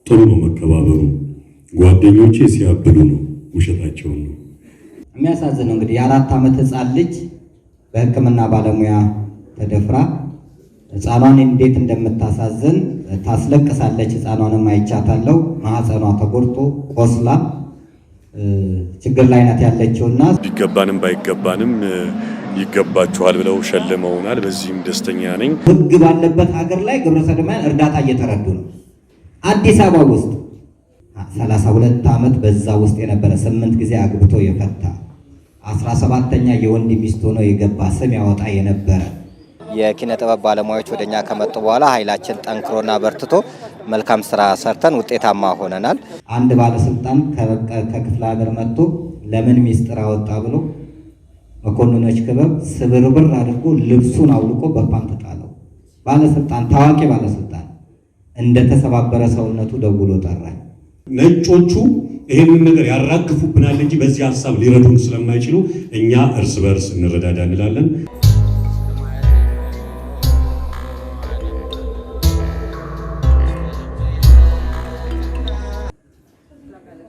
ጥሩ ነው መከባበሩ። ጓደኞቼ ሲያብሉ ነው ውሸታቸውን ነው። የሚያሳዝነው እንግዲህ የ4 ዓመት ሕፃን ልጅ በሕክምና ባለሙያ ተደፍራ ሕፃኗን እንዴት እንደምታሳዝን ታስለቅሳለች። ሕፃኗንም አይቻታለሁ። ማህፀኗ ተጎድቶ ቆስላ ችግር ላይ ናት ያለችውና ቢገባንም ባይገባንም ይገባችኋል ብለው ሸልመውናል። በዚህም ደስተኛ ነኝ። ሕግ ባለበት ሀገር ላይ ግብረ ሰዶማውያን እርዳታ እየተረዱ ነው። አዲስ አበባ ውስጥ 32 ዓመት በዛ ውስጥ የነበረ 8 ጊዜ አግብቶ የፈታ 17ኛ የወንድ ሚስት ሆኖ የገባ ስም ያወጣ የነበረ የኪነ ጥበብ ባለሙያዎች ወደኛ ከመጡ በኋላ ኃይላችን ጠንክሮና በርትቶ መልካም ስራ ሰርተን ውጤታማ ሆነናል። አንድ ባለስልጣን ከክፍለ ሀገር መጥቶ ለምን ሚስጥር አወጣ ብሎ መኮንኖች ክበብ ስብርብር አድርጎ ልብሱን አውልቆ በፓንት ጣለው። ባለስልጣን፣ ታዋቂ ባለስልጣን እንደተሰባበረ ሰውነቱ ደውሎ ጠራኝ። ነጮቹ ይሄንን ነገር ያራግፉብናል እንጂ በዚህ ሐሳብ ሊረዱን ስለማይችሉ እኛ እርስ በርስ እንረዳዳ እንላለን።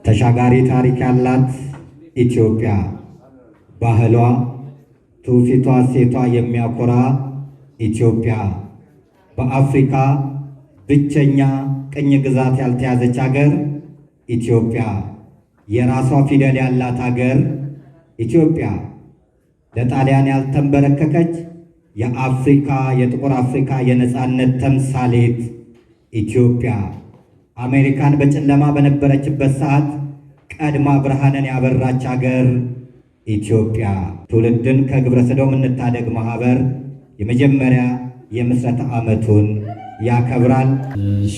ተሻጋሪ ታሪክ ያላት ኢትዮጵያ፣ ባህሏ፣ ትውፊቷ፣ ሴቷ የሚያኮራ ኢትዮጵያ፣ በአፍሪካ ብቸኛ ቅኝ ግዛት ያልተያዘች ሀገር ኢትዮጵያ፣ የራሷ ፊደል ያላት ሀገር ኢትዮጵያ፣ ለጣሊያን ያልተንበረከከች የአፍሪካ የጥቁር አፍሪካ የነጻነት ተምሳሌት ኢትዮጵያ፣ አሜሪካን በጨለማ በነበረችበት ሰዓት ቀድማ ብርሃንን ያበራች ሀገር ኢትዮጵያ። ትውልድን ከግብረ ሰዶም እንታደግ ማህበር የመጀመሪያ የምስረታ ዓመቱን ያከብራል። እሺ፣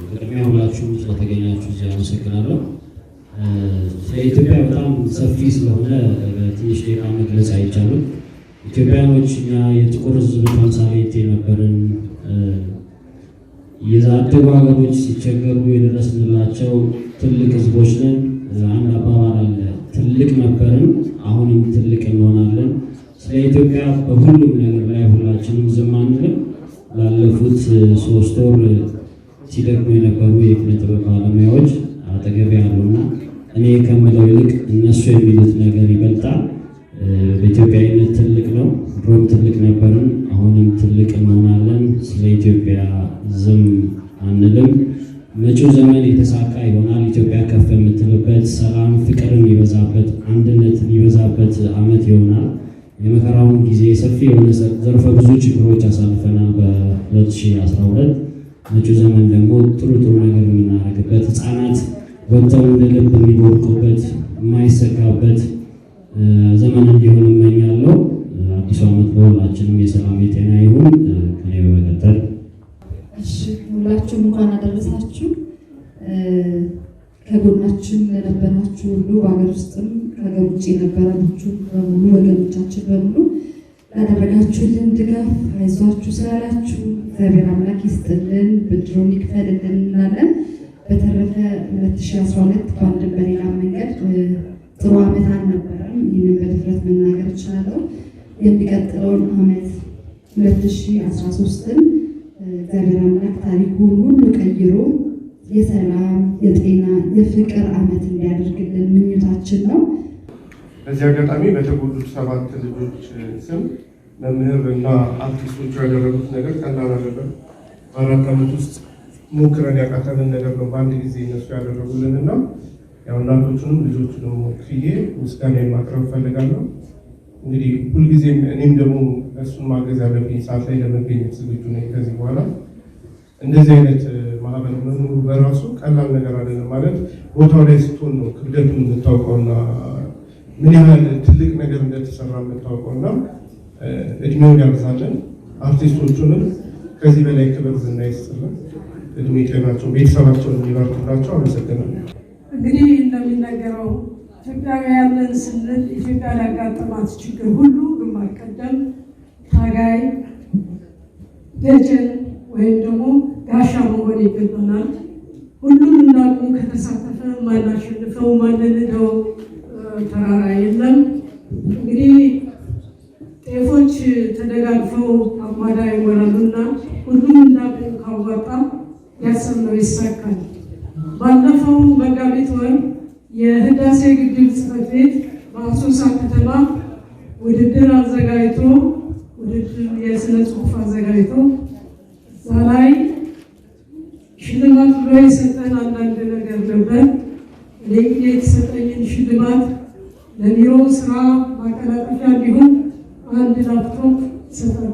በቅድሚያ ሁላችሁም ስለተገኛችሁ እዚህ አመሰግናለሁ። ስለ ኢትዮጵያ በጣም ሰፊ ስለሆነ በትንሽ ደቂቃ መግለጽ አይቻልም። ኢትዮጵያኖች እኛ የጥቁር ሕዝብ ተምሳሌት የነበርን የዛደጉ ሀገሮች ሲቸገሩ የደረስንላቸው ትልቅ ሕዝቦች ነን። አንድ አባባል አለ፣ ትልቅ ነበርን አሁንም ትልቅ እንሆናለን። ስለ ኢትዮጵያ በሁሉም ነገር ላይ ሁላችንም ዝም አንልም። ላለፉት 3 ወር ሲደግሙ የነበሩ የኪነ ጥበብ ባለሙያዎች አጠገቤ ያሉና እኔ ከምለው ይልቅ እነሱ የሚሉት ነገር ይበልጣል። በኢትዮጵያዊነት ትልቅ ነው። ድሮም ትልቅ ነበርን፣ አሁንም ትልቅ እንሆናለን። ስለ ኢትዮጵያ ዝም አንልም። መጪው ዘመን የተሳካ ይሆናል። ኢትዮጵያ ከፍ የምትልበት፣ ሰላም ፍቅር የሚበዛበት፣ አንድነት የሚበዛበት ዓመት ይሆናል። የመከራውን ጊዜ ሰፊ የሆነ ዘርፈ ብዙ ችግሮች አሳልፈናል በ2012። መጪው ዘመን ደግሞ ጥሩ ነገር የምናደርግበት፣ ሕፃናት ወጥተው እንደ ልብ የሚቦርቁበት፣ የማይሰጋበት ዘመን እንዲሆን እመኛለሁ። አዲሱ ዓመት ለሁላችንም የሰላም የጤና ይሁን። ከኔ በመቀጠል እሺ፣ ሁላችሁም እንኳን አደረሳችሁ። ከጎናችን ለነበራችሁ ሁሉ በሀገር ውስጥም ከሀገር ውጭ የነበራችሁ በሙሉ ወገኖቻችን በሙሉ ላደረጋችሁልን ድጋፍ፣ አይዟችሁ ስላላችሁ እግዚአብሔር አምላክ ይስጥልን፣ ብድሩን ይክፈልልን እንላለን። በተረፈ 2012 በአንድም በሌላ መንገድ ጥሩ ዓመት አልነበረም። ይህንን በድፍረት መናገር እችላለሁ። የሚቀጥለውን ዓመት 2013ን እግዚአብሔር አምላክ ታሪኩን ሁሉ ቀይሮ የሰላም፣ የጤና፣ የፍቅር ዓመት እንዲያደርግልን ምኞታችን ነው። በዚህ አጋጣሚ በተጎዱት 7 ልጆች ስም መምህር እና አርቲስቶቹ ያደረጉት ነገር ቀላል አይደለም። በ4 ዓመት ውስጥ ሞክረን ያቃተንን ነገር ነው በአንድ ጊዜ እነሱ ያደረጉልንና ያው እናቶቹንም ልጆቹንም ወክዬ ምስጋና ማቅረብ ፈልጋለሁ። እንግዲህ ሁልጊዜም እኔም ደግሞ እሱን ማገዝ ያለብኝ ሰዓት ላይ ለመገኘት ዝግጁ ነኝ። ከዚህ በኋላ እንደዚህ አይነት ማህበር መኖሩ በራሱ ቀላል ነገር አይደለም። ማለት ቦታው ላይ ስትሆን ነው ክብደቱን የምታውቀውና ምን ያህል ትልቅ ነገር እንደተሰራ የምታውቀውና እድሜውን ያብዛልን። አርቲስቶቹንም ከዚህ በላይ ክብር ዝና ይስጥልን። እድሜ ጤናቸው ቤተሰባቸውን የሚባርክላቸው። አመሰግናለሁ። እንግዲህ እንደሚነገረው ኢትዮጵያውያንን ስንል ኢትዮጵያ ያጋጠማት ችግር ሁሉ ግንባር ቀደም ታጋይ፣ ደጀን ወይም ደግሞ ጋሻ መሆን ይገባናል። ሁሉም እንዳሉ ከተሳተፈ ማናሸንፈው ማንንደው ተራራ የለም። እንግዲህ ጤፎች ተደጋግፈው አጓዳ ይሞላሉና ሁሉም እንዳሉ ካዋጣ ያሰብነው ይሳካል። ባለፈው መጋቢት ወር የህዳሴ ግድብ ጽሕፈት ቤት በአሶሳ ከተማ ውድድር አዘጋጅቶ የስነ ጽሑፍ አዘጋጅቶ እዛ ላይ ሽልማት ብሎ የሰጠን አንዳንድ ነገር ነበር። እኔ የተሰጠኝን ሽልማት ለቢሮ ስራ ማቀላጠፊያ እንዲሁም አንድ ላፕቶፕ ይሰጣል።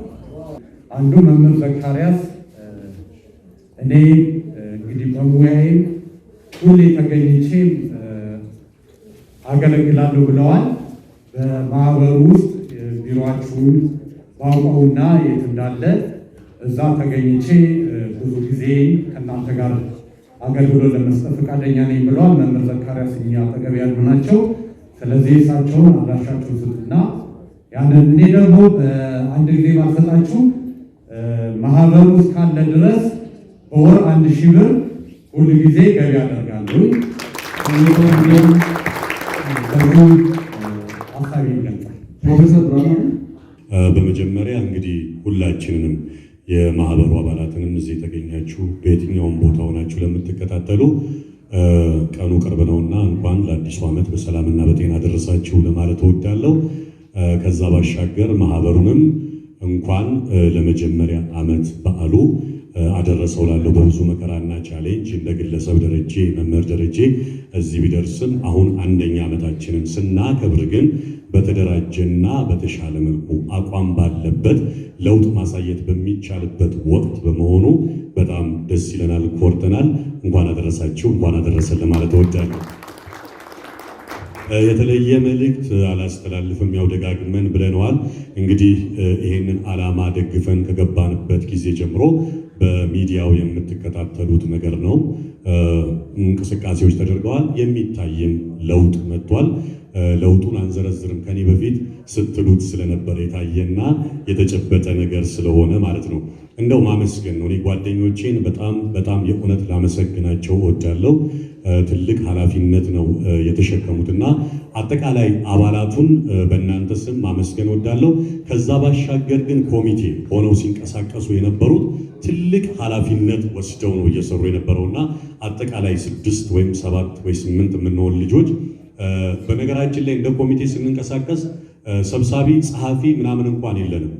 አንዱ መምህር ዘካርያስ እኔ እንግዲህ በሙያዬ ሁሌ ተገኝቼ አገለግላለሁ ብለዋል። በማህበሩ ውስጥ ቢሮአችሁን ባውቀውና የት እንዳለ እዛ ተገኝቼ ብዙ ጊዜ ከእናንተ ጋር አገልግሎት ለመስጠት ፈቃደኛ ነኝ ብለዋል። መምህር ዘካርያስ እኛ አጠገብ ያሉ ናቸው። ስለዚህ እሳቸውን አድራሻቸውን ስጡና ያንን እኔ ደግሞ አንድ ጊዜ ባልሰጣችሁ ማህበሩ ውስጥ ካለ ድረስ በወር 1000 ብር ሁሉ ጊዜ ገቢ ያደርጋሉ። ሀሳቢ ይገልጻል። ፕሮፌሰር ብርሃኑ በመጀመሪያ እንግዲህ ሁላችንንም የማህበሩ አባላትንም እዚህ የተገኛችሁ በየትኛውም ቦታ ሆናችሁ ለምትከታተሉ ቀኑ ቅርብ ነውና እንኳን ለአዲሱ ዓመት በሰላምና በጤና ደረሳችሁ ለማለት እወዳለሁ። ከዛ ባሻገር ማህበሩንም እንኳን ለመጀመሪያ ዓመት በዓሉ አደረሰው ላለው በብዙ መከራና ቻሌንጅ እንደ ግለሰብ ደረጃ መምህር ደረጃ እዚህ ቢደርስም አሁን 1ኛ ዓመታችንን ስናከብር ግን በተደራጀና በተሻለ መልኩ አቋም ባለበት ለውጥ ማሳየት በሚቻልበት ወቅት በመሆኑ በጣም ደስ ይለናል፣ ኮርተናል። እንኳን አደረሳችሁ፣ እንኳን አደረሰን ለማለት እወዳለሁ። የተለየ መልእክት አላስተላልፍም፣ ያው ደጋግመን ብለነዋል። እንግዲህ ይሄንን ዓላማ ደግፈን ከገባንበት ጊዜ ጀምሮ በሚዲያው የምትከታተሉት ነገር ነው። እንቅስቃሴዎች ተደርገዋል። የሚታይም ለውጥ መጥቷል። ለውጡን አንዘረዝርም፣ ከኔ በፊት ስትሉት ስለነበረ የታየና የተጨበጠ ነገር ስለሆነ ማለት ነው። እንደው ማመስገን ነው። እኔ ጓደኞቼን በጣም የእውነት ላመሰግናቸው እወዳለሁ። ትልቅ ኃላፊነት ነው የተሸከሙትና አጠቃላይ አባላቱን በእናንተ ስም ማመስገን እወዳለሁ። ከዛ ባሻገር ግን ኮሚቴ ሆነው ሲንቀሳቀሱ የነበሩት ትልቅ ኃላፊነት ወስደው ነው እየሰሩ የነበረውና አጠቃላይ 6 ወይም 7 ወይ 8 የምንሆን ልጆች በነገራችን ላይ እንደ ኮሚቴ ስንንቀሳቀስ ሰብሳቢ ጸሐፊ ምናምን እንኳን የለንም።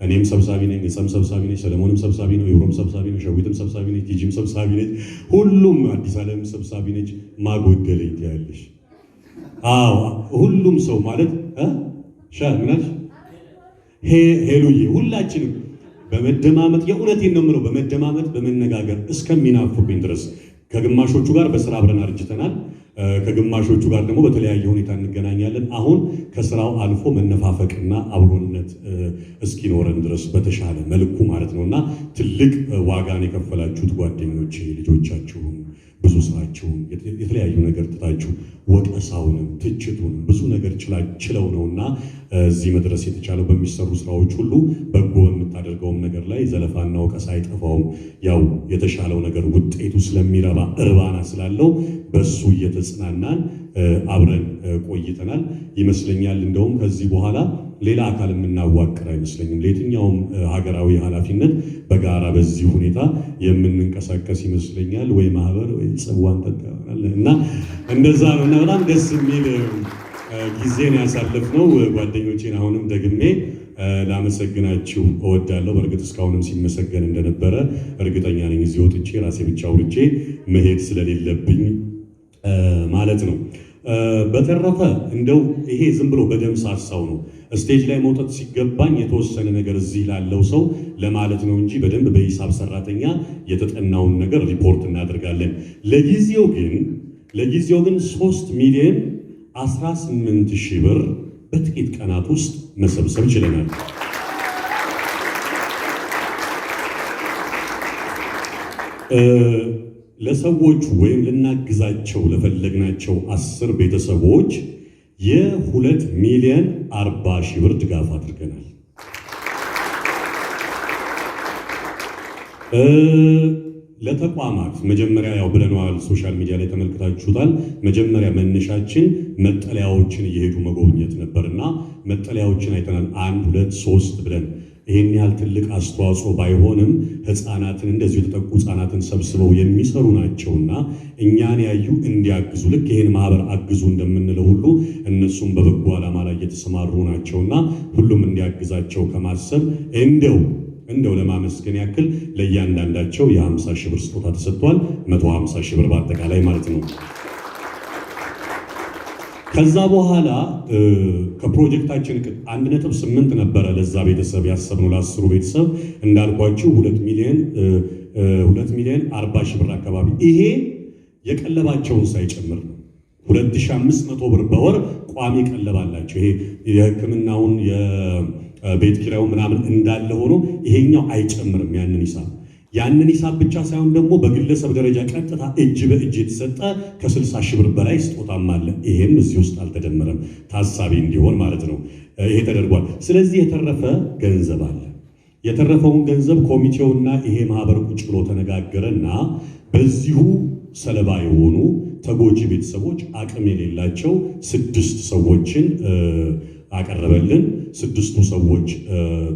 እኔም ሰብሳቢ ነኝ፣ የሰም ሰብሳቢ ነኝ፣ ሰለሞንም ሰብሳቢ ነው፣ ይብሮም ሰብሳቢ ነው፣ ሸዊትም ሰብሳቢ ነች፣ ቲጂም ሰብሳቢ ነች፣ ሁሉም አዲስ ዓለም ሰብሳቢ ነች። ማጎደለኝ ትያለሽ? አዎ ሁሉም ሰው ማለት ምናች ሄሉዬ ሁላችንም በመደማመጥ የእውነቴን ነው የምለው፣ በመደማመጥ በመነጋገር እስከሚናፍቁኝ ድረስ ከግማሾቹ ጋር በስራ አብረን አርጅተናል። ከግማሾቹ ጋር ደግሞ በተለያየ ሁኔታ እንገናኛለን። አሁን ከስራው አልፎ መነፋፈቅና አብሮነት እስኪኖረን ድረስ በተሻለ መልኩ ማለት ነውና ትልቅ ዋጋን የከፈላችሁት ጓደኞቼ፣ ልጆቻችሁም ብዙ ስራችሁን የተለያዩ ነገር ትታችሁ ወቀሳውንም ትችቱንም ብዙ ነገር ችለው ነውና እዚህ መድረስ የተቻለው በሚሰሩ ስራዎች ሁሉ በጎ በምታደርገውም ነገር ላይ ዘለፋና ወቀሳ አይጠፋውም። ያው የተሻለው ነገር ውጤቱ ስለሚረባ እርባና ስላለው በሱ እየተጽናናን አብረን ቆይተናል ይመስለኛል። እንደውም ከዚህ በኋላ ሌላ አካል የምናዋቅር አይመስለኝም። ለየትኛውም ሀገራዊ ኃላፊነት በጋራ በዚህ ሁኔታ የምንንቀሳቀስ ይመስለኛል። ወይ ማህበር ወይ ጽዋን ተጠቅመናል እና እንደዛ ነው እና በጣም ደስ የሚል ጊዜን ያሳለፍነው ጓደኞቼን አሁንም ደግሜ ላመሰግናችሁ እወዳለሁ። በእርግጥ እስካሁንም ሲመሰገን እንደነበረ እርግጠኛ ነኝ። እዚህ ወጥቼ ራሴ ብቻ አውርቼ መሄድ ስለሌለብኝ ማለት ነው። በተረፈ እንደው ይሄ ዝም ብሎ በደም ሳሳው ነው። ስቴጅ ላይ መውጣት ሲገባኝ የተወሰነ ነገር እዚህ ላለው ሰው ለማለት ነው እንጂ በደንብ በሂሳብ ሰራተኛ የተጠናውን ነገር ሪፖርት እናደርጋለን። ለጊዜው ግን 3 ሚሊዮን 18,000 ብር በጥቂት ቀናት ውስጥ መሰብሰብ ችለናል። ለሰዎቹ ወይም ልናግዛቸው ለፈለግናቸው 10 ቤተሰቦች የ2 ሚሊዮን 40,000 ብር ድጋፍ አድርገናል። ለተቋማት መጀመሪያ ያው ብለናል፣ ሶሻል ሚዲያ ላይ ተመልክታችሁታል። መጀመሪያ መነሻችን መጠለያዎችን እየሄዱ መጎብኘት ነበርና መጠለያዎችን አይተናል። 1 2 3 ብለን ይህን ያህል ትልቅ አስተዋጽኦ ባይሆንም ህፃናትን እንደዚሁ የተጠቁ ህፃናትን ሰብስበው የሚሰሩ ናቸውና እኛን ያዩ እንዲያግዙ ልክ ይህን ማህበር አግዙ እንደምንለው ሁሉ እነሱም በበጎ ዓላማ ላይ የተሰማሩ ናቸውና ሁሉም እንዲያግዛቸው ከማሰብ እንደው ለማመስገን ያክል ለእያንዳንዳቸው የ50 ሺህ ብር ስጦታ ተሰጥቷል። 150 ሺህ ብር በአጠቃላይ ማለት ነው። ከዛ በኋላ ከፕሮጀክታችን 1.8 ነበረ ለዛ ቤተሰብ ያሰብነው ለ10 ቤተሰብ እንዳልኳችሁ 2 ሚሊዮን 40 ሺህ ብር አካባቢ ይሄ የቀለባቸውን ሳይጨምር ነው። 2500 ብር በወር ቋሚ ቀለብ አላቸው። ይሄ የሕክምናውን የቤት ኪራዩ ምናምን እንዳለ ሆኖ ይሄኛው አይጨምርም ያንን ሂሳብ ብቻ ሳይሆን ደግሞ በግለሰብ ደረጃ ቀጥታ እጅ በእጅ የተሰጠ ከ60 ሺህ ብር በላይ ስጦታም አለ። ይሄም እዚህ ውስጥ አልተደመረም፣ ታሳቢ እንዲሆን ማለት ነው። ይሄ ተደርጓል። ስለዚህ የተረፈ ገንዘብ አለ። የተረፈውን ገንዘብ ኮሚቴውና ይሄ ማህበር ቁጭ ብሎ ተነጋገረና በዚሁ ሰለባ የሆኑ ተጎጂ ቤተሰቦች አቅም የሌላቸው 6 ሰዎችን አቀረበልን። 6ቱ ሰዎች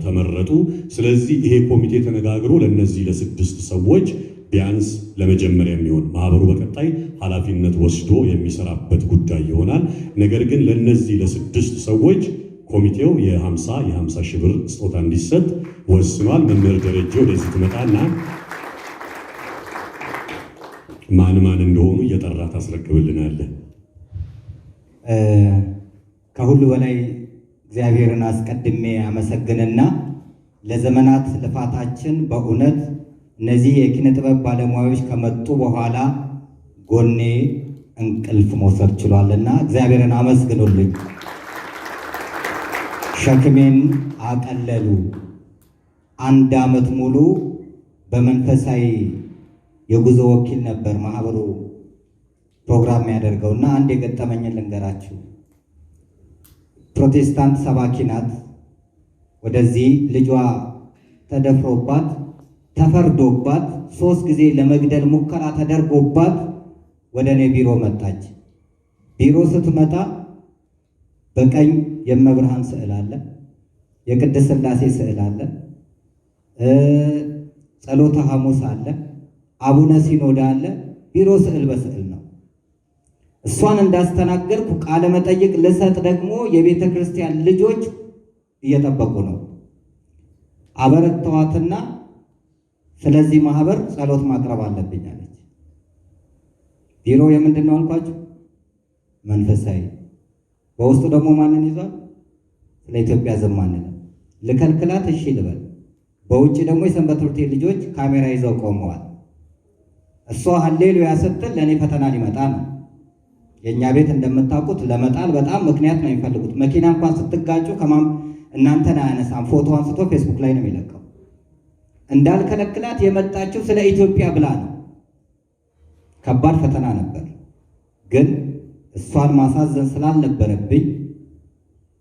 ተመረጡ። ስለዚህ ይሄ ኮሚቴ ተነጋግሮ ለነዚህ ለ6 ሰዎች ቢያንስ ለመጀመሪያ የሚሆን ማህበሩ በቀጣይ ኃላፊነት ወስዶ የሚሰራበት ጉዳይ ይሆናል። ነገር ግን ለነዚህ ለ6 ሰዎች ኮሚቴው የ50 ሺህ ብር ስጦታ እንዲሰጥ ወስኗል። መምህር ደረጀ ወደዚህ ትመጣና ማን እንደሆኑ እየጠራ ታስረክብልናለህ። ከሁሉ በላይ እግዚአብሔርን አስቀድሜ አመሰግንና ለዘመናት ልፋታችን በእውነት እነዚህ የኪነ ጥበብ ባለሙያዎች ከመጡ በኋላ ጎኔ እንቅልፍ መውሰድ ችሏልና እግዚአብሔርን አመስግኑልኝ። ሸክሜን አቀለሉ። 1 ዓመት ሙሉ በመንፈሳዊ የጉዞ ወኪል ነበር ማህበሩ ፕሮግራም ያደርገውና አንድ የገጠመኝን ልንገራችሁ። ፕሮቴስታንት ሰባኪ ናት። ወደዚህ ልጇ ተደፍሮባት ተፈርዶባት 3 ጊዜ ለመግደል ሙከራ ተደርጎባት ወደ እኔ ቢሮ መጣች። ቢሮ ስትመጣ በቀኝ የእመብርሃን ስዕል አለ፣ የቅድስት ሥላሴ ስዕል አለ፣ ጸሎተ ሐሙስ አለ፣ አቡነ ሲኖዳ አለ። ቢሮ ስዕል በስዕል ነው። እሷን እንዳስተናገርኩ ቃለ መጠይቅ ልሰጥ ደግሞ የቤተ ክርስቲያን ልጆች እየጠበቁ ነው። አበረታዋትና ስለዚህ ማህበር ጸሎት ማቅረብ አለብኝ አለች። ቢሮ የምንድን ነው አልኳችሁ? መንፈሳዊ። በውስጡ ደግሞ ማንን ይዟል? ስለ ኢትዮጵያ ዝም አንልም። ልከልክላት? እሺ ልበል? በውጭ ደግሞ የሰንበት ትምህርት ቤት ልጆች ካሜራ ይዘው ቆመዋል። እሷ ሃሌሉያ ስትል ለእኔ ፈተና ሊመጣ ነው። የእኛ ቤት እንደምታውቁት ለመጣል በጣም ምክንያት ነው የሚፈልጉት። መኪና እንኳን ስትጋጩ እናንተን አያነሳም፣ ፎቶ አንስቶ ፌስቡክ ላይ ነው የሚለቀው። እንዳልከለክላት የመጣችው ስለ ኢትዮጵያ ብላ ነው። ከባድ ፈተና ነበር፣ ግን እሷን ማሳዘን ስላልነበረብኝ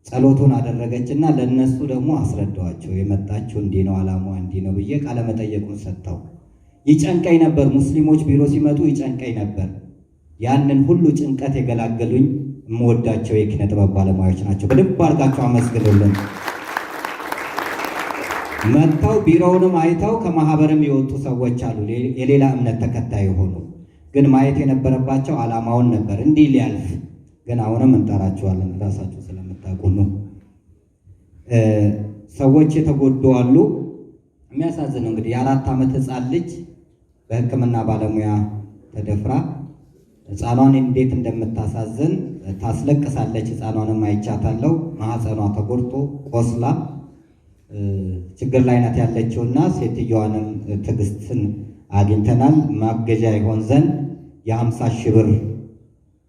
ጸሎቱን አደረገችና ለነሱ ደግሞ አስረዳዋቸው። የመጣችው እንዲህ ነው፣ ዓላማዋ እንዲህ ነው ብዬ ቃለ መጠየቁን ሰጥተው ይጨንቀኝ ነበር። ሙስሊሞች ቢሮ ሲመጡ ይጨንቀኝ ነበር። ያንን ሁሉ ጭንቀት የገላገሉኝ የምወዳቸው የኪነ ጥበብ ባለሙያዎች ናቸው። በደንብ አድርጋቸው አመስግኑልን። መጥተው ቢሮውንም አይተው ከማህበርም የወጡ ሰዎች አሉ፣ የሌላ እምነት ተከታይ የሆኑ ግን ማየት የነበረባቸው ዓላማውን ነበር እንዲህ ሊያልፍ። ግን አሁንም እንጠራቸዋለን ራሳቸው ስለምታውቁ ነው። ሰዎች የተጎዱ አሉ። የሚያሳዝነው እንግዲህ የ4 ዓመት ህፃን ልጅ በሕክምና ባለሙያ ተደፍራ ህፃኗን እንዴት እንደምታሳዝን ታስለቅሳለች። ህፃኗንም አይቻታለሁ። ማህፀኗ ተጎድቶ ቆስላ ችግር ላይ ናት ያለችውና ሴትዮዋንም ትዕግስትን አግኝተናል። ማገዣ ይሆን ዘንድ የ50 ሺህ ብር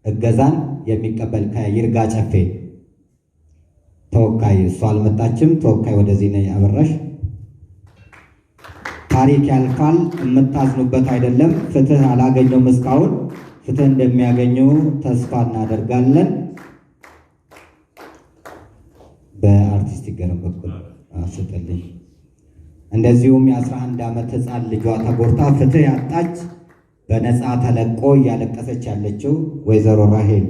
እገዛን የሚቀበል ከይርጋ ጨፌ ተወካይ፣ እሷ አልመጣችም። ተወካይ ወደዚህ ነይ አበራሽ። ታሪክ ያልፋል፣ የምታዝኑበት አይደለም። ፍትህ አላገኘውም እስካሁን፣ ፍትህ እንደሚያገኙ ተስፋ እናደርጋለን። በአርቲስት ይገረም በኩል አስጥልኝ። እንደዚሁም የ11 ዓመት ህፃን ልጇ ተጎድታ ፍትህ ያጣች በነፃ ተለቆ እያለቀሰች ያለችው ወይዘሮ ራሄል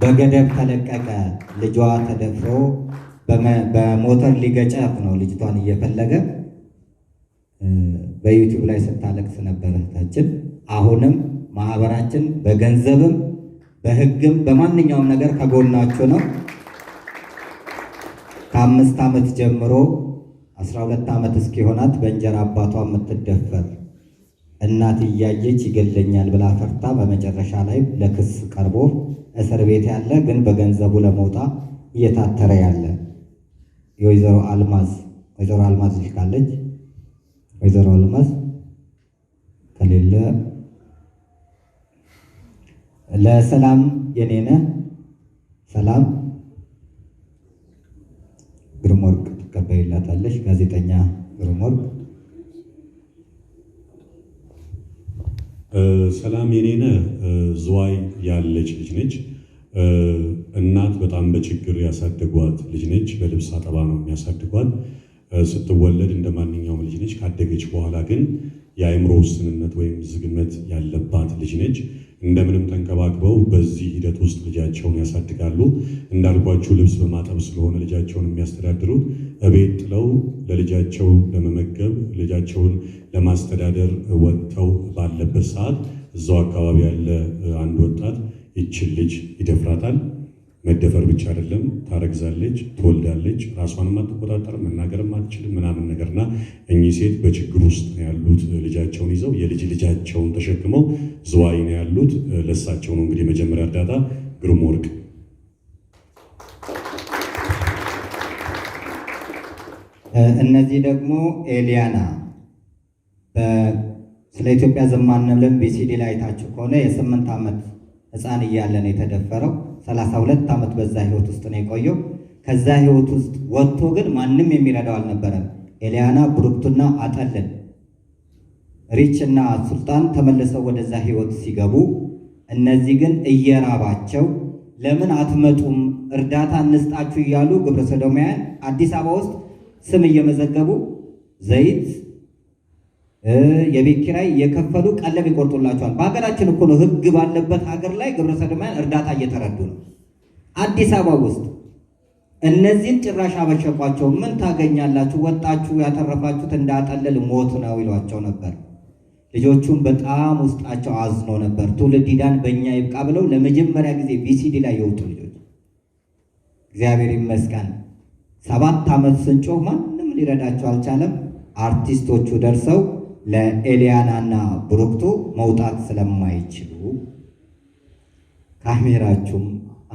በገደብ ተለቀቀ። ልጇ ተደፍሮ በሞተር ሊገጫት ነው ልጅቷን እየፈለገ በዩቲዩብ ላይ ስታለቅስ ነበር እህታችን። አሁንም ማህበራችን በገንዘብም በሕግም በማንኛውም ነገር ከጎናችሁ ነው። ከ5 ዓመት ጀምሮ 12 ዓመት እስኪሆናት በእንጀራ አባቷ የምትደፈር እናት እያየች ይገለኛል ብላ ፈርታ በመጨረሻ ላይ ለክስ ቀርቦ እስር ቤት ያለ ግን በገንዘቡ ለመውጣት እየታተረ ያለ የወይዘሮ አልማዝ ልጅ ካለች ወይዘሮ አልማዝ ከሌለ ለሰላም የኔነ ሰላም ግርማ ወርቅ ትቀበይላታለች። ጋዜጠኛ ግርማ ወርቅ ሰላም የኔነ ዝዋይ ያለች ልጅ ነች። እናት በጣም በችግር ያሳደጓት ልጅ ነች። በልብስ አጠባ ነው የሚያሳድጓት። ስትወለድ እንደ ማንኛውም ልጅ ነች። ካደገች በኋላ ግን የአእምሮ ውስንነት ወይም ዝግመት ያለባት ልጅ ነች። እንደምንም ተንከባክበው በዚህ ሂደት ውስጥ ልጃቸውን ያሳድጋሉ። እንዳልኳችሁ ልብስ በማጠብ ስለሆነ ልጃቸውን የሚያስተዳድሩት እቤት ጥለው ለልጃቸው ለመመገብ ልጃቸውን ለማስተዳደር ወጥተው ባለበት ሰዓት እዛው አካባቢ ያለ አንድ ወጣት ይችን ልጅ ይደፍራታል። መደፈር ብቻ አይደለም፣ ታረግዛለች፣ ትወልዳለች፣ ራሷንም አትቆጣጠርም፣ መናገርም አትችልም ምናምን ነገርና እኚህ ሴት በችግር ውስጥ ነው ያሉት። ልጃቸውን ይዘው ልጃቸውን ተሸክመው ዝዋይ ነው ያሉት። ለሳቸው ነው እንግዲህ የመጀመሪያ እርዳታ ግርማ ወርቅ። እነዚህ ደግሞ ኤሊያና ስለ ኢትዮጵያ ዘማንልም ቢሲዲ ላይ አይታችሁ ከሆነ የ8 ዓመት ሕፃን እያለ ነው የተደፈረው። 32 ዓመት በዛ ህይወት ውስጥ ነው የቆየው። ከዛ ህይወት ውስጥ ወጥቶ ግን ማንም የሚረዳው አልነበረም። ኤሊያና፣ ብሩክቱና አጠልን ሪች እና ሱልጣን ተመልሰው ወደዛ ህይወት ሲገቡ እነዚህ ግን እየራባቸው ለምን አትመጡም እርዳታ እንስጣችሁ እያሉ ግብረ ሰዶማውያን አዲስ አበባ ውስጥ ስም እየመዘገቡ ዘይት የቤት ኪራይ የከፈሉ ቀለብ ይቆርጡላቸዋል። በሀገራችን እኮ ነው ህግ ባለበት ሀገር ላይ ግብረ ሰዶማውያን እርዳታ እየተረዱ ነው። አዲስ አበባ ውስጥ እነዚህን ጭራሽ አበሸቋቸው። ምን ታገኛላችሁ? ወጣችሁ ያተረፋችሁት እንዳጠልል ሞት ነው ይሏቸው ነበር። ልጆቹም በጣም ውስጣቸው አዝኖ ነበር። ትውልድ ይዳን በእኛ ይብቃ ብለው ለመጀመሪያ ጊዜ ቪሲዲ ላይ የወጡ ልጆች እግዚአብሔር ይመስገን 7 ዓመት ስንጮህ ማንም ሊረዳቸው አልቻለም። አርቲስቶቹ ደርሰው ለኤሊያናና ብሩክቱ መውጣት ስለማይችሉ ካሜራችሁም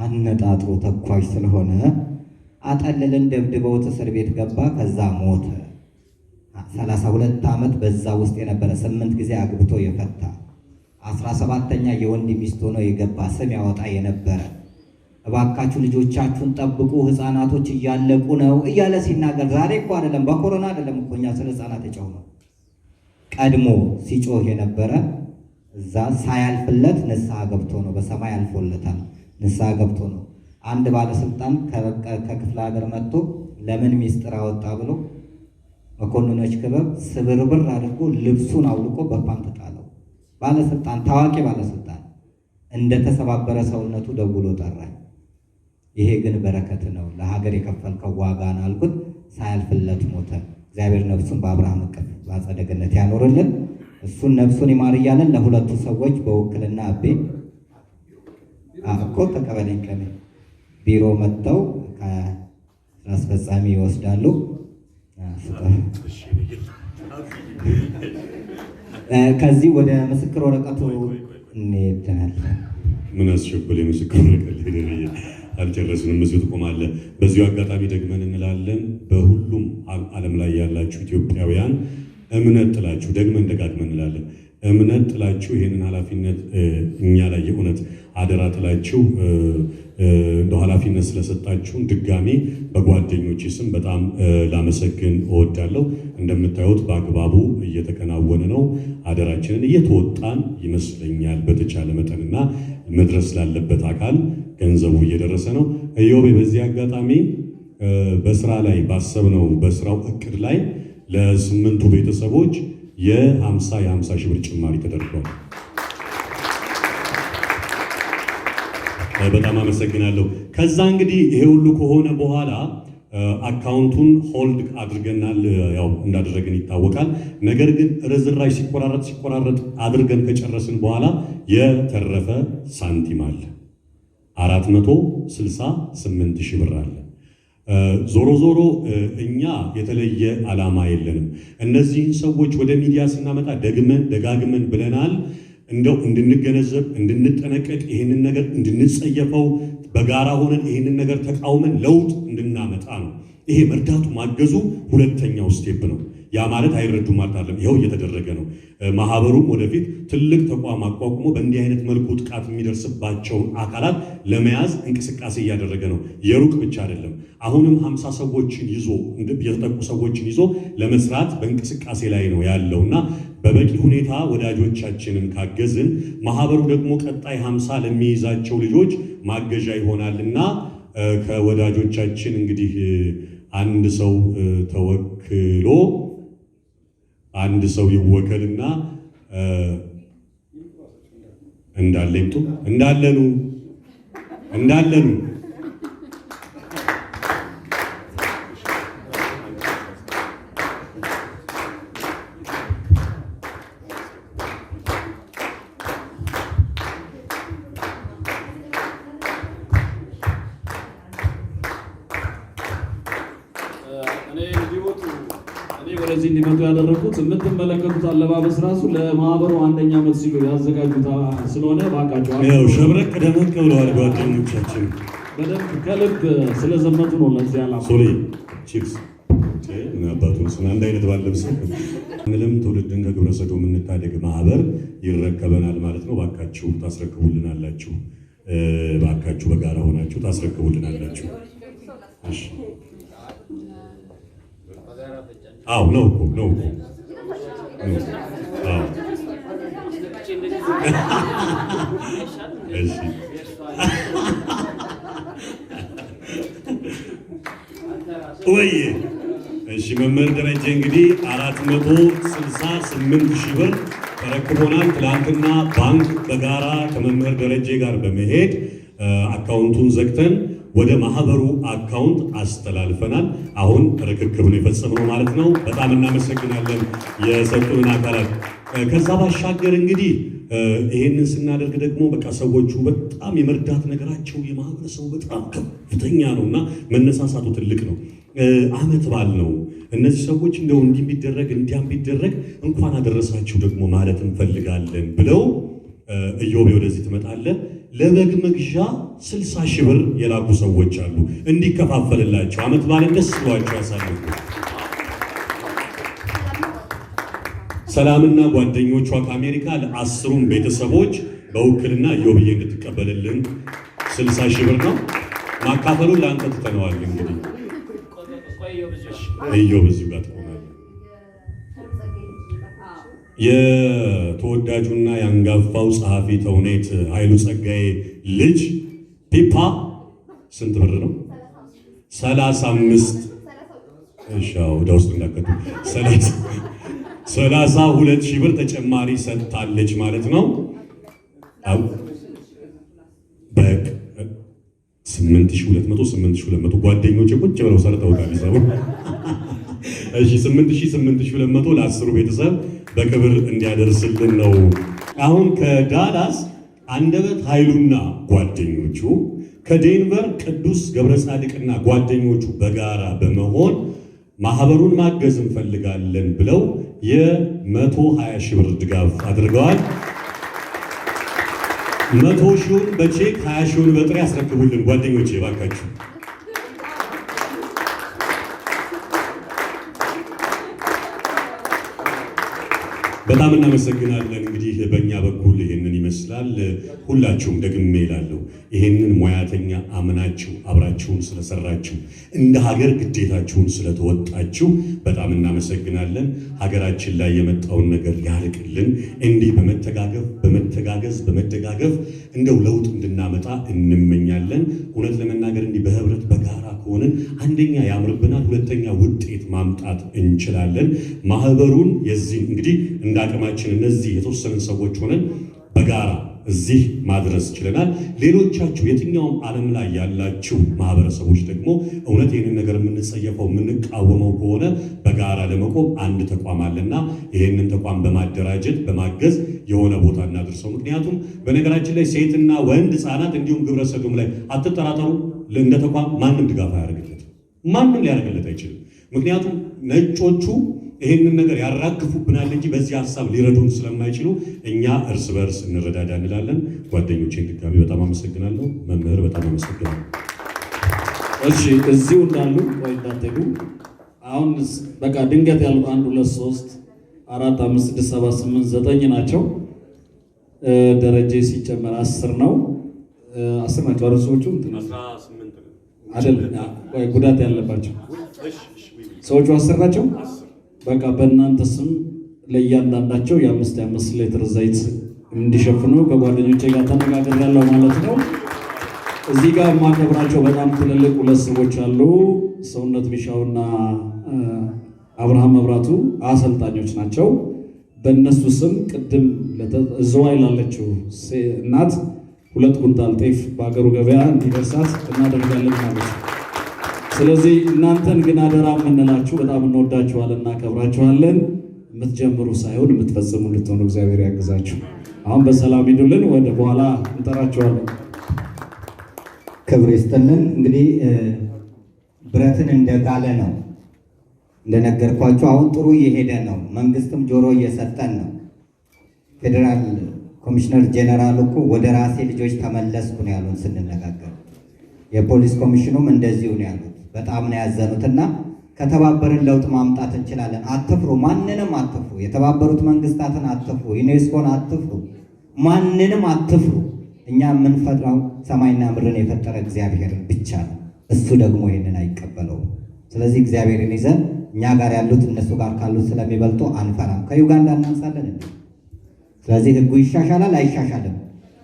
አነጣጥሮ ተኳሽ ስለሆነ አጠልልን ደብድበውት እስር ቤት ገባ። ከዛ ሞተ። 32 ዓመት በዛ ውስጥ የነበረ 8 ጊዜ አግብቶ የፈታ 17ኛ የወንድ ሚስት ሆኖ የገባ ስም ያወጣ የነበረ እባካችሁ ልጆቻችሁን ጠብቁ ህፃናቶች እያለቁ ነው እያለ ሲናገር ዛሬ እኮ አይደለም በኮሮና አይደለም እኮ እኛ ስለ ህፃናት የጮህነው ቀድሞ ሲጮህ የነበረ እዛ ሳያልፍለት ንስሐ ገብቶ ነው። በሰማይ አልፎለታል። ንስሐ ገብቶ ነው። አንድ ባለስልጣን ከክፍለ ሀገር መጥቶ ለምን ሚስጥር አወጣ ብሎ መኮንኖች ክበብ ስብርብር አድርጎ ልብሱን አውልቆ በፓንት ጣለው። ባለስልጣን፣ ታዋቂ ባለስልጣን እንደተሰባበረ ሰውነቱ ደውሎ ጠራኝ። ይሄ ግን በረከት ነው፣ ለሀገር የከፈልከው ዋጋ ነው አልኩት። ሳያልፍለት ሞተ። እግዚአብሔር ነፍሱን በአብርሃም እቅፍ በአጸደ ገነት ያኖርልን። እሱን ነፍሱን ይማር እያለን ለሁለቱ ሰዎች በውክልና አቤ እኮ ተቀበለኝ ከኔ ቢሮ መጥተው ከስራ አስፈጻሚ ይወስዳሉ። ከዚህ ወደ ምስክር ወረቀቱ እንሄዳለን። ምን አስቸኮለ? የምስክር ወረቀት አልጨረስንም። እዚሁ ትቆማለህ። በዚሁ አጋጣሚ ደግመን እንላለን፣ በሁሉም ዓለም ላይ ያላችሁ ኢትዮጵያውያን እምነት ጥላችሁ፣ ደግመን ደጋግመን እንላለን፣ እምነት ጥላችሁ ይህንን ኃላፊነት እኛ ላይ የእውነት አደራ ጥላችሁ እንደው ኃላፊነት ስለሰጣችሁን ድጋሜ በጓደኞች ስም በጣም ላመሰግን እወዳለሁ። እንደምታዩት በአግባቡ እየተከናወነ ነው። አደራችንን እየተወጣን ይመስለኛል በተቻለ መጠንና መድረስ ላለበት አካል ገንዘቡ እየደረሰ ነው። ኢዮቤ በዚህ አጋጣሚ በስራ ላይ ባሰብነው በስራው እቅድ ላይ ለ8ቱ ቤተሰቦች የ50 ሺህ ብር ጭማሪ ተደርጓል። በጣም አመሰግናለሁ። ከዛ እንግዲህ ይሄ ሁሉ ከሆነ በኋላ አካውንቱን ሆልድ አድርገናል። ያው እንዳደረግን ይታወቃል። ነገር ግን ርዝራዥ ሲቆራረጥ አድርገን ከጨረስን በኋላ የተረፈ ሳንቲም አለ 468 ሺህ ብር አለ። ዞሮ ዞሮ እኛ የተለየ ዓላማ የለንም። እነዚህን ሰዎች ወደ ሚዲያ ስናመጣ ደጋግመን ብለናል። እንደው እንድንገነዘብ እንድንጠነቀቅ፣ ይህንን ነገር እንድንጸየፈው፣ በጋራ ሆነን ይህንን ነገር ተቃውመን ለውጥ እንድናመጣ ነው። ይሄ መርዳቱ ማገዙ ሁለተኛው ስቴፕ ነው። ያ ማለት አይረዱም ማለት አይደለም። ይኸው እየተደረገ ነው። ማህበሩም ወደፊት ትልቅ ተቋም አቋቁሞ በእንዲህ አይነት መልኩ ጥቃት የሚደርስባቸውን አካላት ለመያዝ እንቅስቃሴ እያደረገ ነው። የሩቅ ብቻ አይደለም። አሁንም 50 ሰዎችን ይዞ የተጠቁ ሰዎችን ይዞ ለመስራት በእንቅስቃሴ ላይ ነው ያለውና በበቂ ሁኔታ ወዳጆቻችንን ካገዝን ማህበሩ ደግሞ ቀጣይ 50 ለሚይዛቸው ልጆች ማገዣ ይሆናልና ከወዳጆቻችን እንግዲህ አንድ ሰው ተወክሎ አንድ ሰው ይወከልና እንዳለይቱ እንዳለኑ ወደዚህ እንዲመጡ ያደረኩት የምትመለከቱት አለባበስ ራሱ ለማህበሩ አንደኛ ዓመት ሲሉ ያዘጋጁት ስለሆነ ባካቸው ያው ሸብረቅ ደመቅ ብለዋል ጓደኞቻችን። በደንብ ከልብ ስለዘመቱ ነው ለዚህ ዓላማ። ሶሊ ቺፕስ አባቱን ስለ አንድ አይነት ባለብሰ ምንም ትውልድን ከግብረ ሰዶም እንታደግ ማህበር ይረከበናል ማለት ነው። ባካችሁ ታስረክቡልናላችሁ። ባካችሁ በጋራ ሆናችሁ ታስረክቡልናላችሁ። እሺ አው ነው አው እሺ ወይ እሺ መምህር ደረጀ እንግዲህ 468 ሺህ ብር ተረክቦናል። ትላንትና ባንክ በጋራ ከመምህር ደረጀ ጋር በመሄድ አካውንቱን ዘግተን ወደ ማህበሩ አካውንት አስተላልፈናል። አሁን ርክክብ ነው የፈጸምነው ማለት ነው። በጣም እናመሰግናለን የሰጡንን አካላት። ከዛ ባሻገር እንግዲህ ይሄንን ስናደርግ ደግሞ በቃ ሰዎቹ በጣም የመርዳት ነገራቸው የማህበረሰቡ በጣም ከፍተኛ ነውና መነሳሳቱ ትልቅ ነው። አመት በዓል ነው። እነዚህ ሰዎች እንደው እንዲህ ቢደረግ እንዲያም ቢደረግ እንኳን አደረሳችሁ ደግሞ ማለት እንፈልጋለን ብለው ኢዮቤ ወደዚህ ትመጣለህ ለበግ መግዣ 60 ሺህ ብር የላኩ ሰዎች አሉ። እንዲከፋፈልላቸው አመት በዓልን ደስ ብሏቸው ያሳልፉ። ሰላምና ጓደኞቿ ከአሜሪካ ለ10ሩም ቤተሰቦች በውክልና ኢዮብዬ እንድትቀበልልን 60 ሺህ ብር ነው። ማካፈሉን ለአንተ ትተነዋል። እንግዲህ ኢዮብ እዚሁ ጋር ትሆናለህ። የተወዳጁና የአንጋፋው ጸሐፊ ተውኔት ኃይሉ ጸጋዬ ልጅ ፒፓ ስንት ብር ነው? 35 እሺ፣ ወደ ውስጥ እንዳከቱ 32 ሺህ ብር ተጨማሪ ሰጥታለች ማለት ነው። አው በቅ 8200 ጓደኞቼ ቁጭ ብለው ሰርተውታል ይዘው። እሺ 8200 ለ10ሩ ቤተሰብ በክብር እንዲያደርስልን ነው። አሁን ከዳላስ አንደበት ኃይሉና ጓደኞቹ ከዴንቨር ቅዱስ ገብረ ጻድቅና ጓደኞቹ በጋራ በመሆን ማህበሩን ማገዝ እንፈልጋለን ብለው የ120 ሺህ ብር ድጋፍ አድርገዋል። 100 ሺውን በቼክ 20 ሺውን በጥሬ ያስረክቡልን ጓደኞቼ ባካችሁ። በጣም እናመሰግናለን። እንግዲህ በእኛ በኩል ይህንን ይመስላል። ሁላችሁም ደግሜ እላለሁ ይህንን ሙያተኛ አምናችሁ አብራችሁን ስለሰራችሁ እንደ ሀገር ግዴታችሁን ስለተወጣችሁ በጣም እናመሰግናለን። ሀገራችን ላይ የመጣውን ነገር ያርቅልን። እንዲህ በመተጋገዝ በመደጋገፍ እንደው ለውጥ እንድናመጣ እንመኛለን። እውነት ለመናገር እንዲህ በህብረት በጋራ ከሆንን አንደኛ ያምርብናል፣ ሁለተኛ ውጤት ማምጣት እንችላለን። ማህበሩን የዚህ እንግዲህ እንደ አቅማችን እነዚህ የተወሰኑ ሰዎች ሆነን በጋራ እዚህ ማድረስ ችለናል። ሌሎቻችሁ የትኛውም ዓለም ላይ ያላችሁ ማህበረሰቦች ደግሞ እውነት ይህንን ነገር የምንጸየፈው የምንቃወመው ከሆነ በጋራ ለመቆም አንድ ተቋም አለና ይህንን ተቋም በማደራጀት በማገዝ የሆነ ቦታ እናድርሰው። ምክንያቱም በነገራችን ላይ ሴትና ወንድ ህፃናት እንዲሁም ግብረ ሰዶም ላይ አትጠራጠሩ፣ እንደ ተቋም ማንም ድጋፍ አያደርግለት፣ ማንም ሊያደርግለት አይችልም። ምክንያቱም ነጮቹ ይህንን ነገር ያራግፉብናል እንጂ በዚህ ሀሳብ ሊረዱን ስለማይችሉ እኛ እርስ በርስ እንረዳዳ እንላለን። ጓደኞቼን ድጋሚ በጣም አመሰግናለሁ። መምህር በጣም አመሰግናለሁ። እሺ እዚሁ እንዳሉ ወይ እንዳትሄዱ። አሁን በቃ ድንገት ያሉ 1 2 3 4 5 6 7 8 9 ናቸው። ደረጃ ሲጨመር 10 ነው። 10 ናቸው አረሶቹ 18 አይደል? ጉዳት ያለባቸው ሰዎቹ 10 ናቸው። በቃ በእናንተ ስም ለእያንዳንዳቸው የ5 ሊትር ዘይት እንዲሸፍኑ ከጓደኞቼ ጋር ተነጋግሬያለሁ ማለት ነው። እዚህ ጋር የማከብራቸው በጣም ትልልቅ 2 ሰዎች አሉ። ሰውነት ቢሻውና አብርሃም መብራቱ አሰልጣኞች ናቸው። በእነሱ ስም ቅድም ዝዋይ ላለችው እናት 2 ኩንታል ጤፍ በሀገሩ ገበያ እንዲደርሳት እናደርጋለን ማለት ነው። ስለዚህ እናንተን ግን አደራ የምንላችሁ በጣም እንወዳችኋለን፣ እናከብራችኋለን። የምትጀምሩ ሳይሆን የምትፈጽሙ ልትሆኑ እግዚአብሔር ያግዛችሁ። አሁን በሰላም ሂዱልን፣ ወደ በኋላ እንጠራችኋለን። ክብር ይስጥልን። እንግዲህ ብረትን እንደጋለ ነው እንደነገርኳችሁ። አሁን ጥሩ እየሄደ ነው። መንግስትም ጆሮ እየሰጠን ነው። ፌዴራል ኮሚሽነር ጄኔራል እኮ ወደ ራሴ ልጆች ተመለስኩ ነው ያሉን ስንነጋገር። የፖሊስ ኮሚሽኑም እንደዚሁ ነው ያሉት። በጣም ነው ያዘኑትና ከተባበርን ለውጥ ማምጣት እንችላለን። አትፍሩ፣ ማንንም አትፍሩ። የተባበሩት መንግስታትን አትፍሩ፣ ዩኔስኮን አትፍሩ፣ ማንንም አትፍሩ። እኛ የምንፈጥረው ሰማይና ምድርን የፈጠረ እግዚአብሔርን ብቻ ነው። እሱ ደግሞ ይህንን አይቀበለውም። ስለዚህ እግዚአብሔርን ይዘን እኛ ጋር ያሉት እነሱ ጋር ካሉት ስለሚበልጡ አንፈራም። ከዩጋንዳ እናንሳለን። ስለዚህ ህጉ ይሻሻላል አይሻሻልም?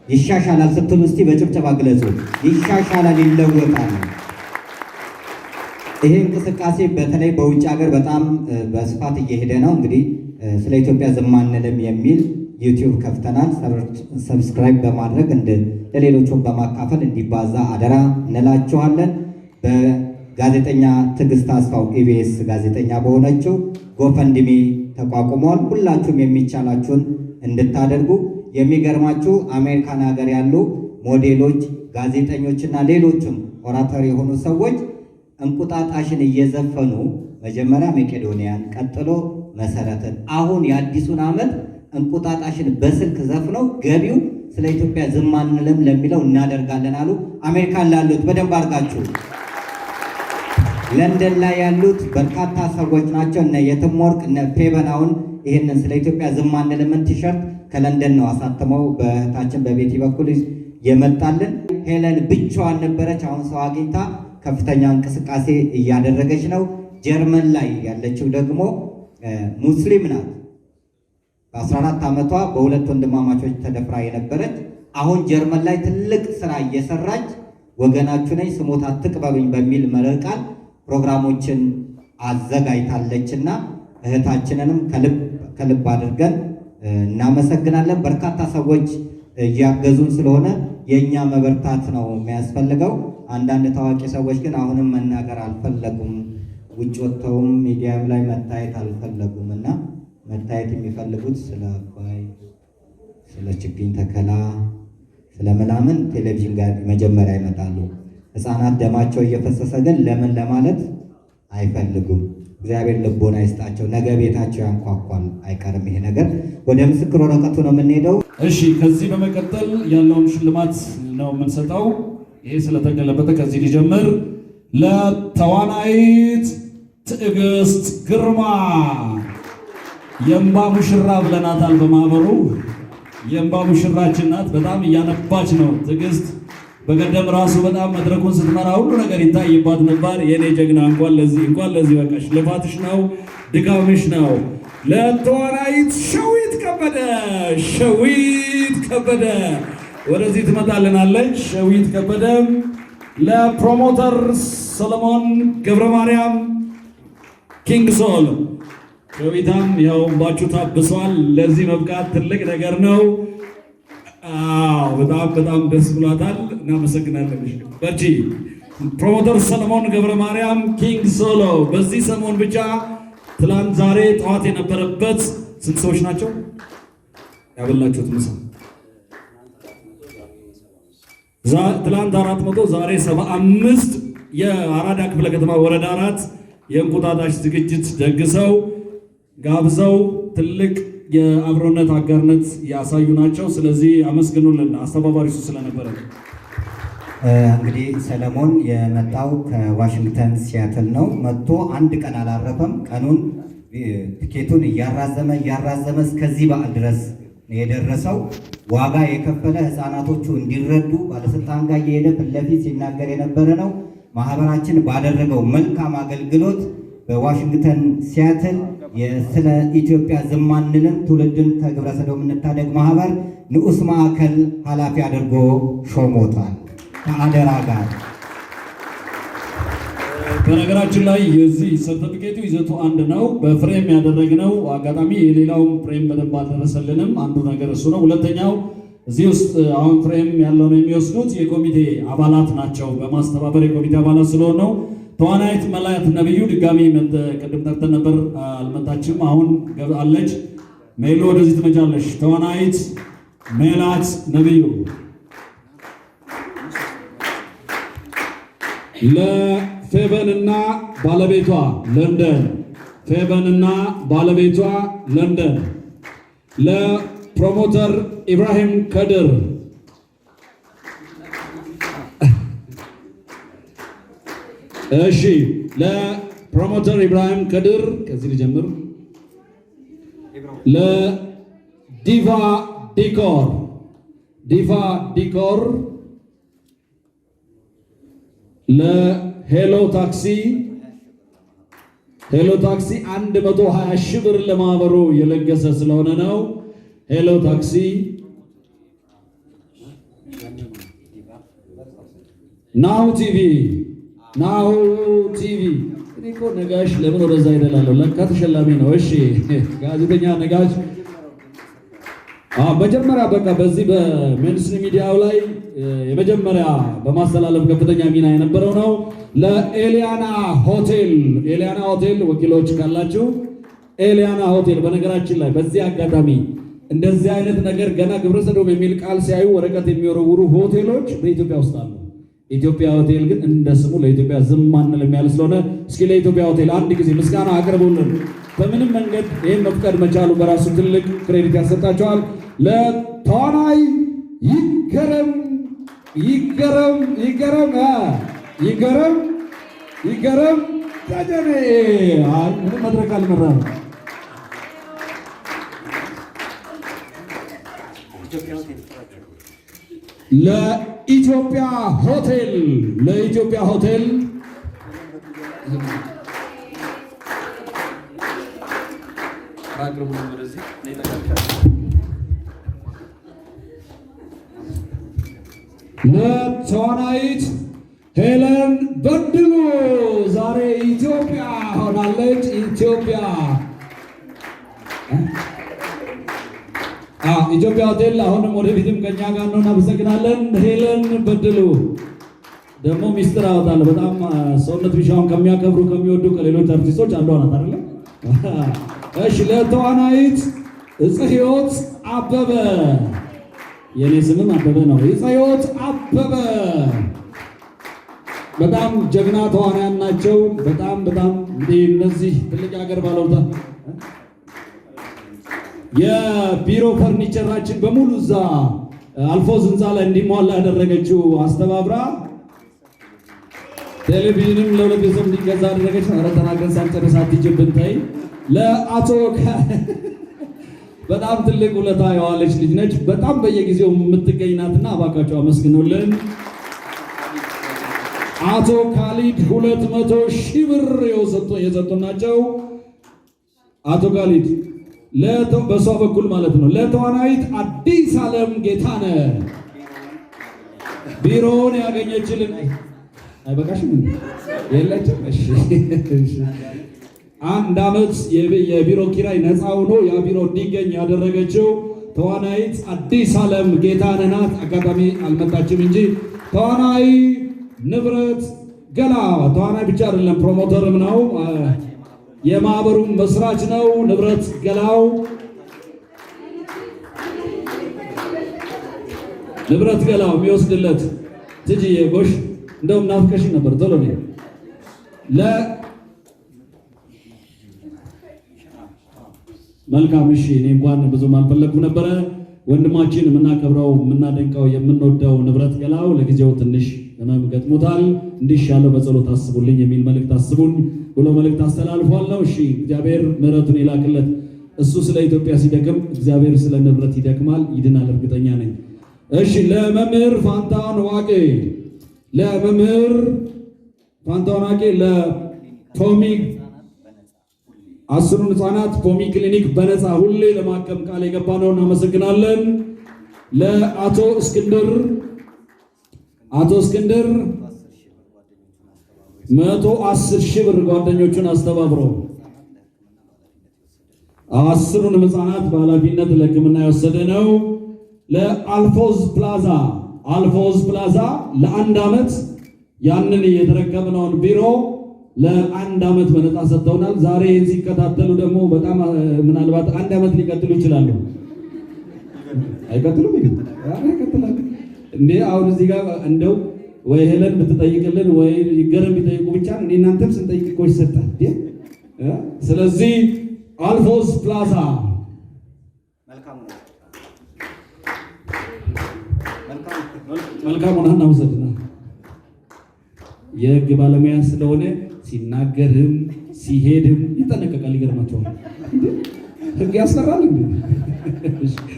ይሻሻላል ስትሉ እስቲ በጭብጨባ ግለጹ። ይሻሻላል፣ ይለወጣል። ይሄ እንቅስቃሴ በተለይ በውጭ ሀገር በጣም በስፋት እየሄደ ነው። እንግዲህ ስለ ኢትዮጵያ ዝም አንልም የሚል ዩቲዩብ ከፍተናል። ሰብስክራይብ በማድረግ ለሌሎቹም በማካፈል እንዲባዛ አደራ እንላችኋለን። በጋዜጠኛ ትዕግስት አስፋው ኢቢኤስ ጋዜጠኛ በሆነችው ጎፈንድሚ ተቋቁሟል። ሁላችሁም የሚቻላችሁን እንድታደርጉ። የሚገርማችሁ አሜሪካን ሀገር ያሉ ሞዴሎች፣ ጋዜጠኞችና ሌሎችም ኦራተር የሆኑ ሰዎች እንቁጣጣሽን እየዘፈኑ መጀመሪያ መቄዶንያን፣ ቀጥሎ መሰረትን፣ አሁን የአዲሱን ዓመት እንቁጣጣሽን በስልክ ዘፍነው ገቢው ስለ ኢትዮጵያ ዝም አንልም ለሚለው እናደርጋለን አሉ። አሜሪካን ላሉት በደንብ አድርጋችሁ፣ ለንደን ላይ ያሉት በርካታ ሰዎች ናቸው። እነ የትም ወርቅ እነ ፌበናውን ይህንን ስለ ኢትዮጵያ ዝም አንልምን ቲሸርት ከለንደን ነው አሳትመው በታችን በቤቲ በኩል የመጣልን። ሄለን ብቻዋን ነበረች። አሁን ሰው አግኝታ ከፍተኛ እንቅስቃሴ እያደረገች ነው። ጀርመን ላይ ያለችው ደግሞ ሙስሊም ናት። በ14 ዓመቷ በሁለት ወንድማማቾች ተደፍራ የነበረች አሁን ጀርመን ላይ ትልቅ ስራ እየሰራች ወገናችሁ ነኝ ስሞት አትቅበሩኝ በሚል መርህ ቃል ፕሮግራሞችን አዘጋጅታለችና እህታችንንም ከልብ አድርገን እናመሰግናለን። በርካታ ሰዎች እያገዙን ስለሆነ የእኛ መበርታት ነው የሚያስፈልገው። አንዳንድ ታዋቂ ሰዎች ግን አሁንም መናገር አልፈለጉም። ውጭ ወጥተውም ሚዲያም ላይ መታየት አልፈለጉም እና መታየት የሚፈልጉት ስለ አባይ፣ ስለ ችግኝ ተከላ፣ ስለ ምናምን ቴሌቪዥን ጋር መጀመሪያ ይመጣሉ። ሕፃናት ደማቸው እየፈሰሰ ግን ለምን ለማለት አይፈልጉም። እግዚአብሔር ልቦና ይስጣቸው። ነገ ቤታቸው ያንኳኳል አይቀርም ይሄ ነገር። ወደ ምስክር ወረቀቱ ነው የምንሄደው። እሺ፣ ከዚህ በመቀጠል ያለውን ሽልማት ነው የምንሰጠው። ይሄ ስለተገለበጠ ከዚህ ሊጀምር። ለተዋናይት ትዕግስት ግርማ የእምባ ሙሽራ ብለናታል በማህበሩ። የእምባ ሙሽራችን ናት። በጣም እያነባች ነው ትዕግስት። በቀደም ራሱ በጣም መድረኩን ስትመራ ሁሉ ነገር ይታይባት ነበር። የኔ ጀግና እንኳን ለዚህ በቃሽ። ልፋትሽ ነው፣ ድጋምሽ ነው። ለተዋናይት ሸዊት ከበደ ወደዚህ ትመጣልናለች። ሸዊት ከበደ። ለፕሮሞተር ሰለሞን ገብረ ማርያም ኪንግሶል ሸዊታም ያው እንባችሁ ታብሷል። ለዚህ መብቃት ትልቅ ነገር ነው። በጣም ደስ ብሏታል። እናመሰግናለን። በርቺ። ፕሮሞተር ሰለሞን ገብረ ማርያም ኪንግ ሶሎ በዚህ ሰሞን ብቻ ትላንት፣ ዛሬ ጠዋት የነበረበት ስንት ሰዎች ናቸው ያበላችሁት ምሳ? ትላንት 400 ዛሬ 75 የአራዳ ክፍለ ከተማ ወረዳ 4 የእንቁጣጣሽ ዝግጅት ደግሰው ጋብዘው ትልቅ የአብሮነት አጋርነት ያሳዩ ናቸው። ስለዚህ አመስግኑልን አስተባባሪ እሱ ስለነበረ። እንግዲህ ሰለሞን የመጣው ከዋሽንግተን ሲያትል ነው። መጥቶ አንድ ቀን አላረፈም። ቀኑን ትኬቱን እያራዘመ እስከዚህ በዓል ድረስ የደረሰው ዋጋ የከፈለ ህፃናቶቹ እንዲረዱ ባለስልጣን ጋር እየሄደ ፊት ለፊት ሲናገር የነበረ ነው። ማህበራችን ባደረገው መልካም አገልግሎት በዋሽንግተን ሲያትል ስለ ኢትዮጵያ ዝም አንልም ትውልድን ከግብረ ሰዶም እንታደግ ማህበር ንዑስ ማዕከል ኃላፊ አድርጎ ሾሞታል ከአደራ ጋር። በነገራችን ላይ የዚህ ሰርተፊኬቱ ይዘቱ አንድ ነው። በፍሬም ያደረግነው አጋጣሚ የሌላውም ፍሬም በደንብ አልደረሰልንም። አንዱ ነገር እሱ ነው። ሁለተኛው እዚህ ውስጥ አሁን ፍሬም ያለውን የሚወስዱት የኮሚቴ አባላት ናቸው። በማስተባበር የኮሚቴ አባላት ስለሆነ ነው። ተዋናይት መላእክት ነብዩ ድጋሚ ቅድም ጠርተን ነበር፣ አልመጣችም። አሁን አለች። ሜሎ ወደዚህ ትመጫለሽ። ተዋናይት መላእክት ነብዩ ለፌቨንና ባለቤቷ ለንደን፣ ፌቨንና ባለቤቷ ለንደን፣ ለፕሮሞተር ኢብራሂም ከድር፣ እሺ፣ ለፕሮሞተር ኢብራሂም ከድር ከዚህ ልጀምር። ለዲቫ ዲኮር፣ ለሄሎ ታክሲ 120 ሺህ ብር ለማህበሩ የለገሰ ስለሆነ ነው። ሄሎ ታክሲ፣ ናሁ ቲቪ እኔ እኮ ነጋሽ ለምን ወደዛ ይደላለሁ? ለካ ተሸላሚ ነው። እሺ ጋዜጠኛ ነጋሽ መጀመሪያ በቃ በዚህ በሜንስትሪም ሚዲያው ላይ የመጀመሪያ በማስተላለፍ ከፍተኛ ሚና የነበረው ነው። ለኤሊያና ሆቴል ወኪሎች ካላችሁ ኤሊያና ሆቴል። በነገራችን ላይ በዚህ አጋጣሚ እንደዚህ አይነት ነገር ገና ግብረ ሰዶም የሚል ቃል ሲያዩ ወረቀት የሚወረውሩ ሆቴሎች በኢትዮጵያ ውስጥ አሉ። ኢትዮጵያ ሆቴል ግን እንደ ስሙ ለኢትዮጵያ ዝም አንልም ያለ ስለሆነ እስኪ ለኢትዮጵያ ሆቴል አንድ ጊዜ ምስጋና አቅርቡልን። በምንም መንገድ ይህን መፍቀድ መቻሉ በራሱ ትልቅ ክሬዲት ያሰጣቸዋል። ለተዋናይ ይገረም ደጀኔ ምንም መድረክ አልመራም። ለኢትዮጵያ ሆቴል ለተዋናይት ሄለን በድሉ ዛሬ ኢትዮጵያ ሆናለች። ኢትዮጵያ ሆቴል አሁንም ወደፊትም ከኛ ጋር ነው። እናመሰግናለን። ሄለን በድሉ ደግሞ ሚስጥር አወጣለሁ። በጣም ሰውነት ቢሻውን ከሚያከብሩ ከሚወዱ ከሌሎች አርቲስቶች አንዷ ናት አይደለ? እሺ ለተዋናይት እጽህዮት አበበ፣ የኔ ስምም አበበ ነው። እጽህዮት አበበ በጣም ጀግና ተዋናያን ናቸው። በጣም እንግዲህ እነዚህ ትልቅ ሀገር ባለውለታ የቢሮ ፈርኒቸራችን በሙሉ እዛ አልፎዝ ህንፃ ላይ እንዲሟላ ያደረገችው አስተባብራ ቴሌቪዥንም ለሁለት ቤተሰብ እንዲገዛ ያደረገች ነው። ኧረ ተናገር ሳንጨርስ አትጅብን ተይ። ለአቶ በጣም ትልቅ ውለታ የዋለች ልጅ ነች። በጣም በየጊዜው የምትገኝ ናትና እባካቸው አመስግኑልን። አቶ ካሊድ 200 ሺህ ብር የሰጡ ናቸው። አቶ ካሊድ በሷ በኩል ማለት ነው። ለተዋናይት አዲስ ዓለም ጌታነህ ቢሮውን ያገኘችልን አይበቃሽም የለችም። እሺ አንድ ዓመት የቢሮ ኪራይ ነፃ ሆኖ ያ ቢሮ እንዲገኝ ያደረገችው ተዋናይት አዲስ ዓለም ጌታነህ ናት። አጋጣሚ አልመጣችም እንጂ ተዋናይ ንብረት ገላው ተዋናይ ብቻ አይደለም ፕሮሞተርም ነው፣ የማህበሩም መስራች ነው። ንብረት ገላው የሚወስድለት ትጅዬ ጎሽ እንደውም ናፍቀሽ ነበር ቶሎ ነው መልካም እሺ። እኔ እንኳን ብዙም አልፈለኩም ነበረ። ወንድማችን የምናከብረው የምናደንቀው የምንወደው ንብረት ገላው ለጊዜው ትንሽ ህመም ገጥሞታል፣ እንዲሻለው በጸሎት አስቡልኝ የሚል መልእክት አስቡኝ ብሎ መልእክት አስተላልፏል ነው። እሺ እግዚአብሔር ምሕረቱን ይላክለት። እሱ ስለ ኢትዮጵያ ሲደክም እግዚአብሔር ስለ ንብረት ይደክማል፣ ይድናል፣ እርግጠኛ ነኝ። እሺ ለመምህር ፋንታሁን ዋቄ ለቶሚ 10 ህፃናት ፖሚ ክሊኒክ በነፃ ሁሌ ለማከም ቃል የገባ ነው። እናመሰግናለን። ለአቶ እስክንድር 110,000 ብር ጓደኞቹን አስተባብረው 10 ህፃናት በኃላፊነት ለሕክምና የወሰደ ነው። ለአልፎዝ ፕላዛ ለ1 ዓመት ያንን የተረከብነውን ቢሮ ለ1 ዓመት በነፃ ሰጥተውናል። ዛሬ ሲከታተሉ ደግሞ በጣም ምናልባት 1 ዓመት ሊቀጥሉ ይችላሉ። አይቀጥሉም እንዴ? አሁን እዚህ ጋር እንደው ወይ ሄለን ብትጠይቅልን ወይ ይገረም ቢጠይቁ ብቻ እኔ እናንተም ስንጠይቅ እኮ ይሰጣል። ስለዚህ አልፎዝ ፕላዛ መልካሙን እናውሰድና የህግ ባለሙያ ስለሆነ ሲናገርም ሲሄድም ይጠነቀቃል። ይገርማቸዋል። ህግ ያስፈራል እንዴ?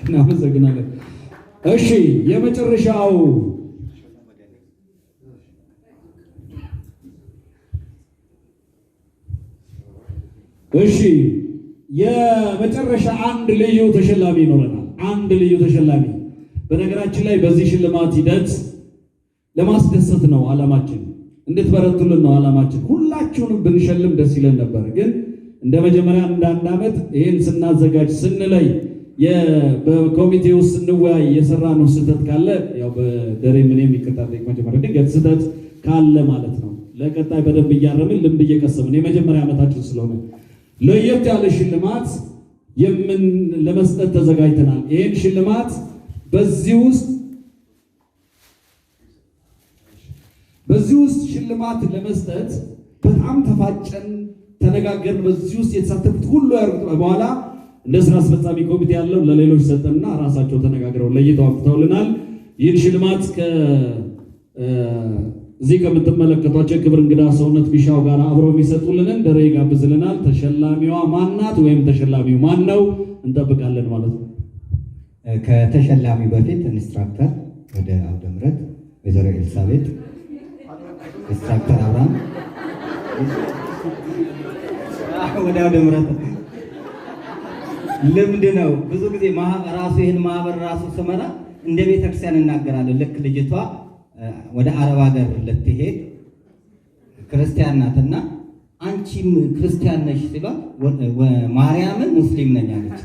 እናመሰግናለን። እሺ የመጨረሻው አንድ ልዩ ተሸላሚ ይኖረናል። አንድ ልዩ ተሸላሚ በነገራችን ላይ በዚህ ሽልማት ሂደት ለማስደሰት ነው ዓላማችን፣ እንድትበረቱልን ነው ዓላማችን። ሁላችሁንም ብንሸልም ደስ ይለን ነበር፣ ግን እንደ መጀመሪያ እንደ 1 ዓመት ይህን ስናዘጋጅ ስንለይ በኮሚቴ ውስጥ ስንወያይ የሰራነው ስህተት ካለ ያው በደሬ ምንም ይቀጣል። መጀመሪያ ድንገት ስህተት ካለ ማለት ነው ለቀጣይ በደንብ እያረምን ልምድ እየቀሰምን የመጀመሪያ ዓመታችን ስለሆነ ለየት ያለ ሽልማት ለመስጠት ተዘጋጅተናል። ይህን ሽልማት በዚህ ውስጥ ሽልማት ለመስጠት በጣም ተፋጨን፣ ተነጋገርን። በዚህ ውስጥ የተሳተፉት ሁሉ ያርቁት በኋላ እንደ ስራ አስፈጻሚ ኮሚቴ ያለው ለሌሎች ሰጠንና ራሳቸው ተነጋግረው ለይተው አፍተውልናል። ይህን ሽልማት እዚህ ከምትመለከቷቸው ክብር እንግዳ ሰውነት ቢሻው ጋር አብረው የሚሰጡልንን ደሬ ጋብዝልናል። ተሸላሚዋ ማናት ወይም ተሸላሚው ማን ነው እንጠብቃለን ማለት ነው። ከተሸላሚው በፊት ኢንስትራክተር ወደ አውደ ምሕረት ወይዘሮ ኤልሳቤጥ፣ ኢንስትራክተር አብርሃም ወደ አውደ ምሕረት ልምድ ነው። ብዙ ጊዜ ይህን ማህበር ራሱ ስመራ እንደ ቤተክርስቲያን እናገራለን። ልክ ልጅቷ ወደ አረብ ሀገር ልትሄድ ክርስቲያን ናትና አንቺም ክርስቲያን ነሽ ሲሏት ማርያምን ሙስሊም ነኝ አለች።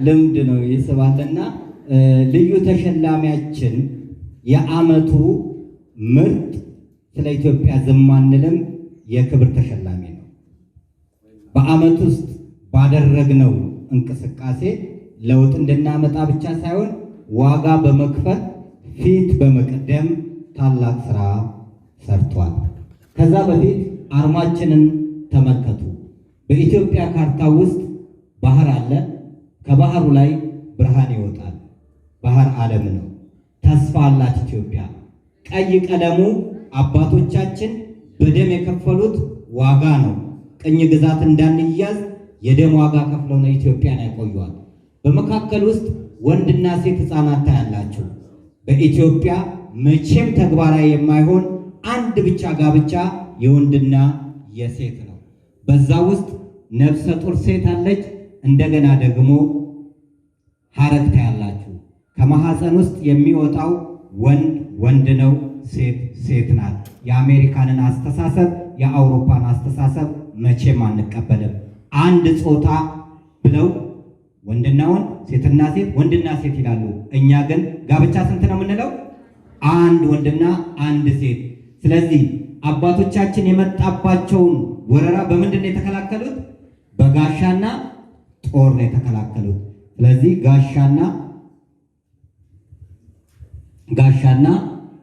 ልምድ ነው ይስባልና ልዩ ተሸላሚያችን የዓመቱ ምርጥ ስለ ኢትዮጵያ ዝም አንልም የክብር ተሸላሚ ነው። በዓመት ውስጥ ባደረግነው እንቅስቃሴ ለውጥ እንድናመጣ ብቻ ሳይሆን ዋጋ በመክፈል ፊት በመቀደም ታላቅ ስራ ሰርቷል። ከዛ በፊት አርማችንን ተመልከቱ። በኢትዮጵያ ካርታ ውስጥ ባህር አለ። ከባህሩ ላይ ብርሃን ይወጣል። ባህር ዓለም ነው። ተስፋ አላት ኢትዮጵያ። ቀይ ቀለሙ አባቶቻችን በደም የከፈሉት ዋጋ ነው። ቅኝ ግዛት እንዳንያዝ የደም ዋጋ ከፍለው ነው ኢትዮጵያን ያቆዩዋል። በመካከል ውስጥ ወንድና ሴት ሕፃናት ታያላችሁ። በኢትዮጵያ መቼም ተግባራዊ የማይሆን አንድ ብቻ ጋብቻ የወንድና የሴት ነው። በዛ ውስጥ ነፍሰ ጡር ሴት አለች። እንደገና ደግሞ ሐረግ ታያላችሁ። ከማህፀን ውስጥ የሚወጣው ወንድ ነው፣ ሴት ሴት ናት። የአሜሪካንን አስተሳሰብ የአውሮፓን አስተሳሰብ መቼም አንቀበልም። አንድ ጾታ ብለው ወንድና ወንድ፣ ሴትና ሴት፣ ወንድና ሴት ይላሉ። እኛ ግን ጋብቻ ስንት ነው የምንለው? አንድ ወንድና አንድ ሴት። ስለዚህ አባቶቻችን የመጣባቸውን ወረራ በምንድን ነው የተከላከሉት? በጋሻና ጦር ነው የተከላከሉት። ስለዚህ ጋሻና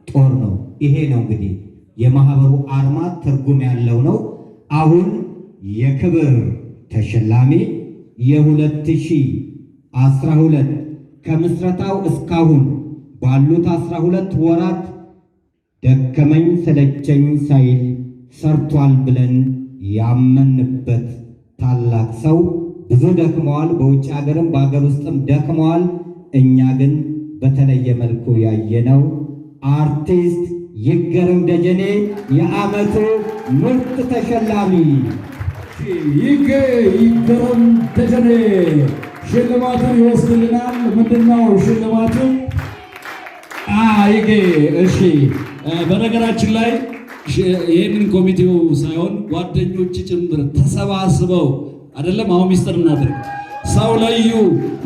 ጦር ነው። ይሄ ነው እንግዲህ የማህበሩ አርማ ትርጉም ያለው ነው። አሁን የክብር ተሸላሚ የ2012 ከምስረታው እስካሁን ባሉት 12 ወራት ደከመኝ ሰለቸኝ ሳይል ሰርቷል ብለን ያመንበት ታላቅ ሰው ብዙ ደክመዋል። በውጭ ሀገርም በሀገር ውስጥም ደክመዋል። እኛ ግን በተለየ መልኩ ያየነው አርቲስት ይገረም ደጀኔ የዓመቱ ምርጥ ተሸላሚ ይገረም ደጀኔ ሽልማቱን ይወስድልናል። ምንድነው ሽልማቱ? ይጌ እሺ፣ በነገራችን ላይ ይህንን ኮሚቴው ሳይሆን ጓደኞች ጭምር ተሰባስበው አይደለም። አሁን ሚስጥር እናድርግ። ሰው ለዩ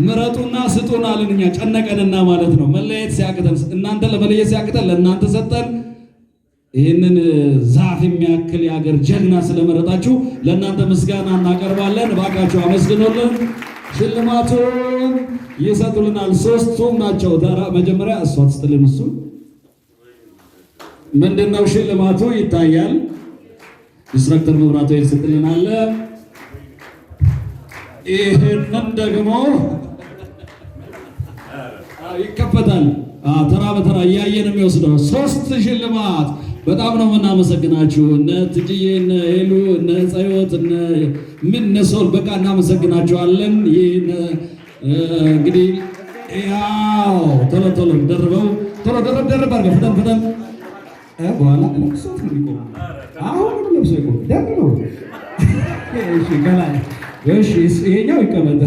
ምረጡና ስጡን አልን። እኛ ጨነቀንና ማለት ነው መለየት ሲያቅተን፣ እናንተ ለመለየት ሲያቅተን ለእናንተ ሰጠን። ይህንን ዛፍ የሚያክል የሀገር ጀግና ስለመረጣችሁ ለእናንተ ምስጋና እናቀርባለን። እባካችሁ አመስግኖልን ሽልማቱን ይሰጡልናል። ሶስቱም ናቸው። መጀመሪያ እሷ ትስጥልን። እሱ ምንድነው ሽልማቱ? ይታያል። ኢንስትራክተር መብራቱ ይሰጥልናል። ይህንን ደግሞ ይከፈታል። ተራ በተራ እያየን የሚወስደው 3 ሽልማት። በጣም ነው የምናመሰግናችሁ እነ ትጅዬ፣ እነ ሄሉ፣ እነ ፀዮት፣ እነ ሶል በቃ እናመሰግናችኋለን። ይህን እንግዲህ ያው ቶሎ ደርበው ደርብ አድርገው ፍጠን በኋላ ለብሶት ነው የሚቆም። አሁን ለብሶ ይቆም ደርበው። እሺ ከላይ እሺ፣ ይሄኛው ይቀመጥ።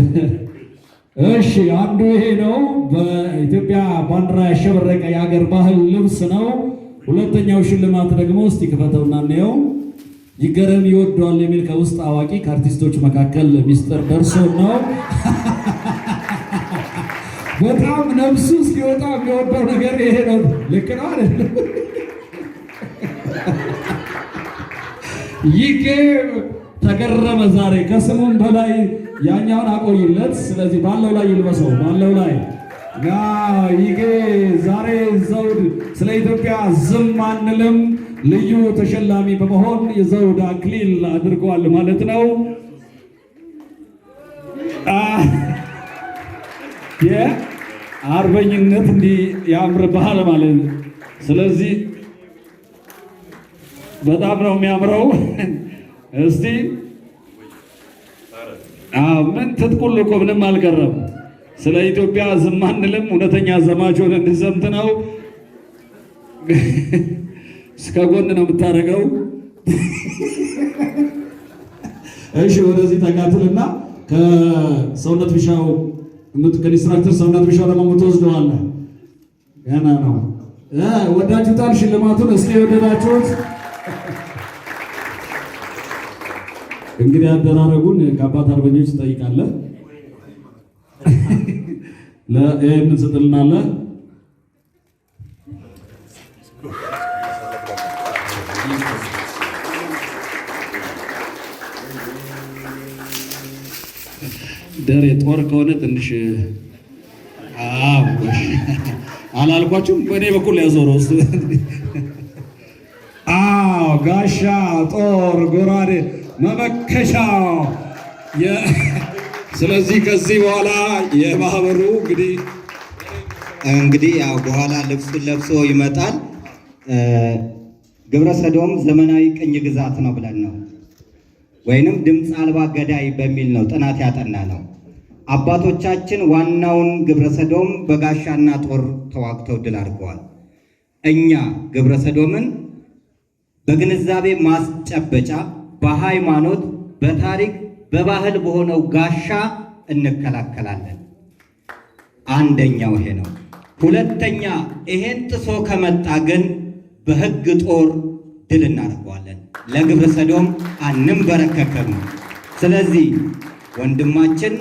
እሺ አንዱ ይሄ ነው። በኢትዮጵያ ባንዲራ ያሸበረቀ የሀገር ባህል ልብስ ነው። ሁለተኛው ሽልማት ደግሞ እስቲ ክፈተውና እንየው። ይገረም ይወደዋል የሚል ከውስጥ አዋቂ ከአርቲስቶች መካከል ሚስጥር ደርሶ ነው። በጣም ነፍሱ እስኪወጣ የሚወደው ነገር ይሄ ነው። ልክ ነው አይደለም? ይሄ ተገረመ ዛሬ ከስሙም በላይ ያኛውን አቆይለት። ስለዚህ ባለው ላይ ይልበሰው። ባለው ላይ ይሄ ዛሬ ዘውድ ስለ ኢትዮጵያ ዝም አንልም ልዩ ተሸላሚ በመሆን የዘውድ አክሊል አድርጓል ማለት ነው። የአርበኝነት እንዲህ ያምርብሃል ማለት ነው። ስለዚህ በጣም ነው የሚያምረው። እስቲ ምን ትጥቁል እኮ ምንም አልቀረም። ስለ ኢትዮጵያ ዝም አንልም እውነተኛ ዘማች ሆነን እንድንዘምት ነው። እስከ ጎን ነው የምታደርገው። እሺ ወደዚህ ተጋትልና ከሰውነት ቢሻው ከኢንስትራክተር ሰውነት ቢሻው ደግሞ የምትወስደዋለህ። ገና ነው። ወዳችሁታል ሽልማቱን? እስኪ የወደዳችሁት እንግዲህ አደራረጉን ከአባት አርበኞች ትጠይቃለህ። ይህንን ስጥልናለህ። ደሬ ጦር ከሆነ ትንሽ አላልኳችሁም? በእኔ በኩል ያዞረው ውስጥ ጋሻ፣ ጦር፣ ጎራዴ፣ መመከሻ። ስለዚህ ከዚህ በኋላ የማህበሩ እንግዲህ ያው በኋላ ልብሱን ለብሶ ይመጣል። ግብረ ሰዶም ዘመናዊ ቅኝ ግዛት ነው ብለን ነው ወይንም ድምፅ አልባ ገዳይ በሚል ነው ጥናት ያጠና ነው። አባቶቻችን ዋናውን ግብረ ሰዶም በጋሻና ጦር ተዋግተው ድል አድርገዋል። እኛ ግብረ ሰዶምን በግንዛቤ ማስጨበጫ፣ በሃይማኖት፣ በታሪክ፣ በባህል በሆነው ጋሻ እንከላከላለን። አንደኛው ይሄ ነው። ሁለተኛ ይሄን ጥሶ ከመጣ ግን በሕግ ጦር ድል እናደርገዋለን። ለግብረ ሰዶም አንንበረከክም። ስለዚህ ወንድማችን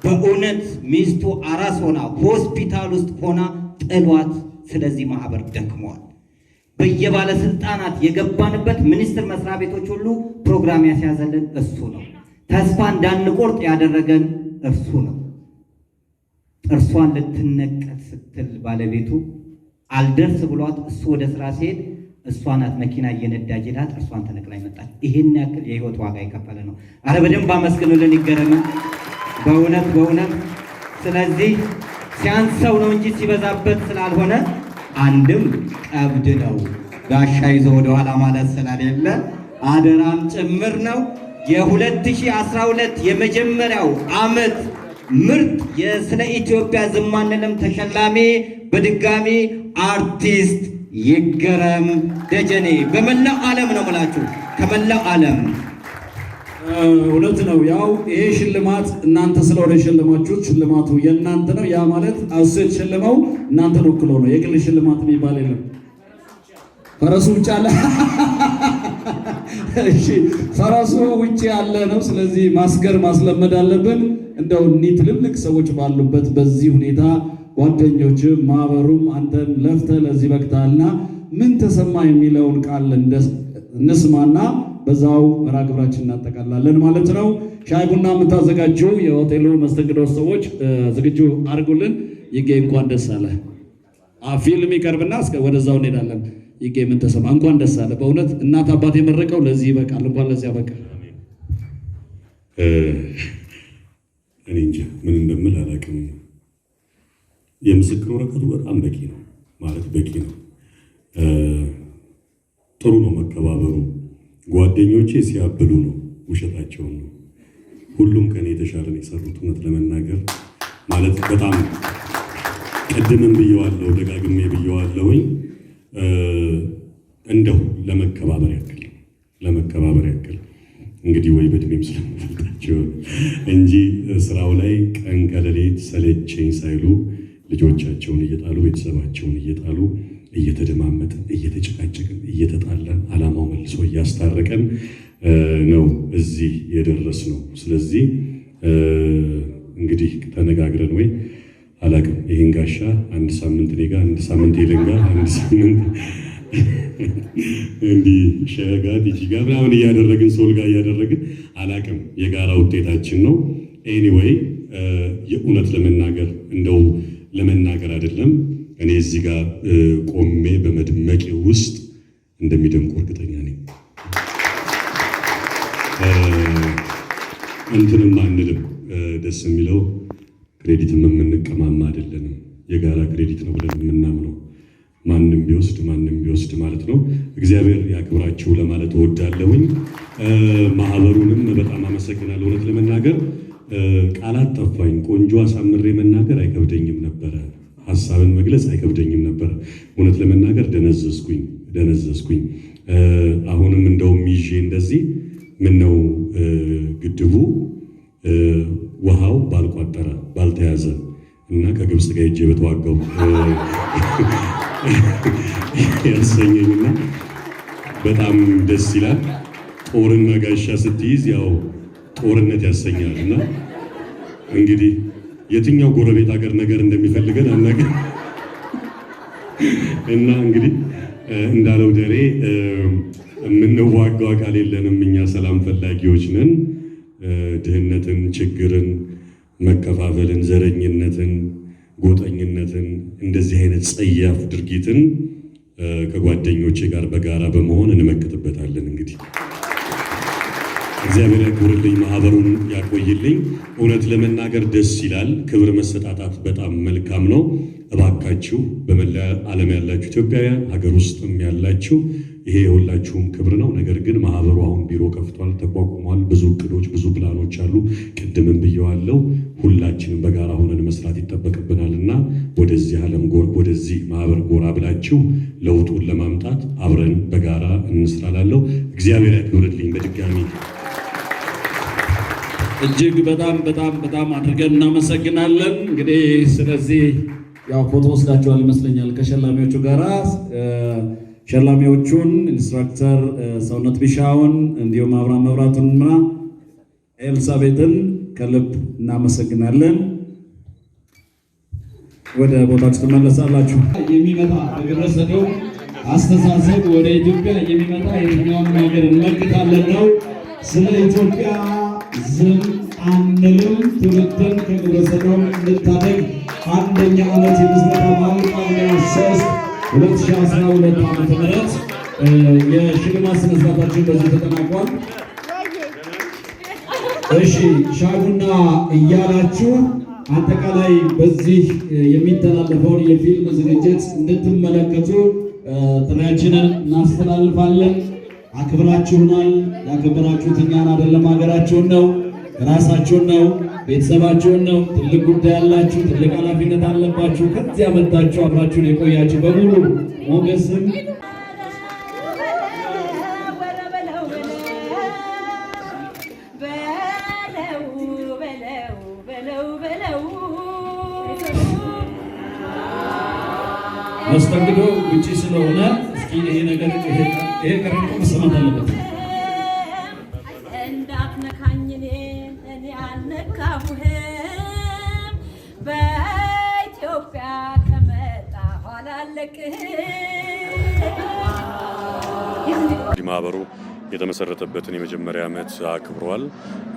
በእውነት ሚስቱ አራስ ሆና ሆስፒታል ውስጥ ሆና ጥሏት፣ ስለዚህ ማህበር ደክመዋል። በየባለስልጣናት የገባንበት ሚኒስቴር መስሪያ ቤቶች ሁሉ ፕሮግራም ያስያዘልን እሱ ነው። ተስፋ እንዳንቆርጥ ያደረገን እርሱ ነው። ጥርሷን ልትነቀል ስትል ባለቤቱ አልደርስ ብሏት እሱ ወደ ስራ ሲሄድ እሷ ናት መኪና እየነዳች ሄዳ ጥርሷን ተነቅላ መጣች። ይህን ያክል የህይወት ዋጋ የከፈለ ነው። አረ በደንብ አመስግኑልን፣ ይገረምን በእውነት። ስለዚህ ሲያንሰው ነው እንጂ ሲበዛበት ስላልሆነ አንድም ቀብድ ነው ጋሻ ይዞ ወደኋላ ማለት ስላሌለ አደራም ጭምር ነው። የ2012 የመጀመሪያው ዓመት ምርጥ የስለ ኢትዮጵያ ዝም አንልም ተሸላሚ በድጋሚ አርቲስት ይገረም ደጀኔ በመላው ዓለም ነው የምላችሁ፣ ከመላው ዓለም። እውነት ነው። ያው ይሄ ሽልማት እናንተ ስለሆነ የሸለማችሁት ሽልማቱ የእናንተ ነው። ያ ማለት እሱ የተሸለመው እናንተን ወክሎ ነው። የግል ሽልማት የሚባል የለም። ፈረሱ ውጭ አለ። እሺ ፈረሱ ውጭ ያለ ነው። ስለዚህ ማስገር ማስለመድ አለብን። እንደው እኒህ ትልልቅ ሰዎች ባሉበት በዚህ ሁኔታ ጓደኞች ማህበሩም አንተም ለፍተህ ለዚህ በቅተሃልና ምን ተሰማ የሚለውን ቃል እንስማና በዛው መርሃ ግብራችን እናጠቃላለን ማለት ነው። ሻይ ቡና የምታዘጋጁ የሆቴሉ መስተንግዶ ሰዎች ዝግጁ አድርጉልን። ይጌ እንኳን ደስ አለ። ፊልም ይቀርብና እስከ ወደዛው እንሄዳለን። ይጌ ምን ተሰማ? እንኳን ደስ አለ። በእውነት እናት አባት የመረቀው ለዚህ ይበቃል። እንኳን ለዚህ ያበቃ። እኔ እንጃ ምን እንደምል አላውቅም። የምስክር ወረቀቱ በጣም በቂ ነው ማለት በቂ ነው። ጥሩ ነው መከባበሩ። ጓደኞቼ ሲያብሉ ነው፣ ውሸታቸውን ነው። ሁሉም ከኔ የተሻለ ነው የሰሩት። እውነት ለመናገር ማለት በጣም ቀድመን ብየዋለሁ፣ ደጋግሜ ብየዋለሁኝ። እንደው ለመከባበር ያክል እንግዲህ ወይ በእድሜም ስለምፈልጣቸው እንጂ ስራው ላይ ቀን ከሌሊት ሰለቸኝ ሳይሉ ልጆቻቸውን እየጣሉ ቤተሰባቸውን እየጣሉ እየተደማመጥን እየተጨቃጨቅን እየተጣላን ዓላማው መልሶ እያስታረቀን ነው እዚህ የደረስ ነው። ስለዚህ እንግዲህ ተነጋግረን ወይ አላቅም ይሄን ጋሻ አንድ ሳምንት እኔ ጋር አንድ ሳምንት ሄለን ጋር አንድ ሳምንት እንዲህ ሸጋ ዲጂጋ ምናምን እያደረግን ሶል ጋር እያደረግን አላቅም የጋራ ውጤታችን ነው። ኤኒዌይ የእውነት ለመናገር እንደው ለመናገር አይደለም እኔ እዚህ ጋር ቆሜ በመድመቄ ውስጥ እንደሚደምቁ እርግጠኛ ነኝ። እንትንም አንልም። ደስ የሚለው ክሬዲትም የምንቀማማ አይደለንም። የጋራ ክሬዲት ነው ብለን የምናምነው ማንም ቢወስድ ማለት ነው። እግዚአብሔር ያክብራችሁ ለማለት እወዳለሁኝ። ማህበሩንም በጣም አመሰግናለሁ። እውነት ለመናገር ቃላት ጠፋኝ። ቆንጆ አሳምሬ መናገር አይከብደኝም ነበረ። ሀሳብን መግለጽ አይከብደኝም ነበር። እውነት ለመናገር ደነዘዝኩኝ። አሁንም እንደውም ይዤ እንደዚህ ምነው ግድቡ ውሃው ባልቋጠረ ባልተያዘ እና ከግብፅ ጋር ሄጄ በተዋጋው ያሰኘኝና በጣም ደስ ይላል። ጦርና ጋሻ ስትይዝ ያው ጦርነት ያሰኛል እና እንግዲህ የትኛው ጎረቤት ሀገር ነገር እንደሚፈልገን አናውቅም እና እንግዲህ እንዳለው ደሬ የምንዋጋው አካል የለንም። እኛ ሰላም ፈላጊዎች ነን። ድህነትን፣ ችግርን፣ መከፋፈልን፣ ዘረኝነትን፣ ጎጠኝነትን እንደዚህ አይነት ጸያፍ ድርጊትን ከጓደኞቼ ጋር በጋራ በመሆን እንመክትበታለን። እንግዲህ እግዚአብሔር ያክብርልኝ፣ ማህበሩን ያቆይልኝ። እውነት ለመናገር ደስ ይላል። ክብር መሰጣጣት በጣም መልካም ነው። እባካችሁ በመላ ዓለም ያላችሁ ኢትዮጵያውያን፣ ሀገር ውስጥም ያላችሁ ይሄ የሁላችሁም ክብር ነው። ነገር ግን ማህበሩ አሁን ቢሮ ከፍቷል፣ ተቋቁሟል። ብዙ እቅዶች፣ ብዙ ፕላኖች አሉ። ቅድምም ብየዋለሁ። ሁላችንም በጋራ ሆነን መስራት ይጠበቅብናልና ወደዚህ ማህበር ጎራ ብላችሁ ለውጡን ለማምጣት አብረን በጋራ እንስራላለሁ። እግዚአብሔር ያክብርልኝ። በድጋሚ እጅግ በጣም አድርገን እናመሰግናለን። እንግዲህ ስለዚህ ያው ፎቶ ወስዳችኋል ይመስለኛል ከሸላሚዎቹ ጋራ። ሸላሚዎቹን ኢንስትራክተር ሰውነት ቢሻውን እንዲሁም አብርሃም መብራቱንና ኤልሳቤጥን ከልብ እናመሰግናለን። ወደ ቦታችሁ ትመለሳላችሁ። የሚመጣ በግብረሰዶም አስተሳሰብ ወደ ኢትዮጵያ የሚመጣ የትኛውን ነገር እንመክታለን ነው። ስለ ኢትዮጵያ ዝም አንልም። ትውልድን ከግብረሰዶም እንታደግ አንደኛ ዓመት የምስረታ በዓል ጳጉሜ 3 2012 ዓ.ም የሽልማት ስነ ስርዓታችን በዚህ ተጠናቋል። እሺ ሻጉና እያላችሁ አጠቃላይ በዚህ የሚተላለፈውን የፊልም ዝግጅት እንድትመለከቱ ጥሪያችንን እናስተላልፋለን። አክብራችሁናል። ያከበራችሁት እኛን አይደለም ሀገራችሁን ነው፣ ራሳችሁን ነው፣ ቤተሰባችሁን ነው። ትልቅ ጉዳይ ያላችሁ፣ ትልቅ ኃላፊነት አለባችሁ። ከዚያ መጣችሁ አብራችሁን የቆያችሁ በሙሉ ሞገስም መስተንግዶ ውጪ ስለሆነ እስኪ ይሄ ነገር ይሄ ቀረጥ መሰማት አለበት። እንዳትነካኝ እኔ አልነካሁህም። በኢትዮጵያ ከመጣ ኋላ አለቅህም። ማህበሩ የተመሰረተበትን የመጀመሪያ ዓመት አክብሯል።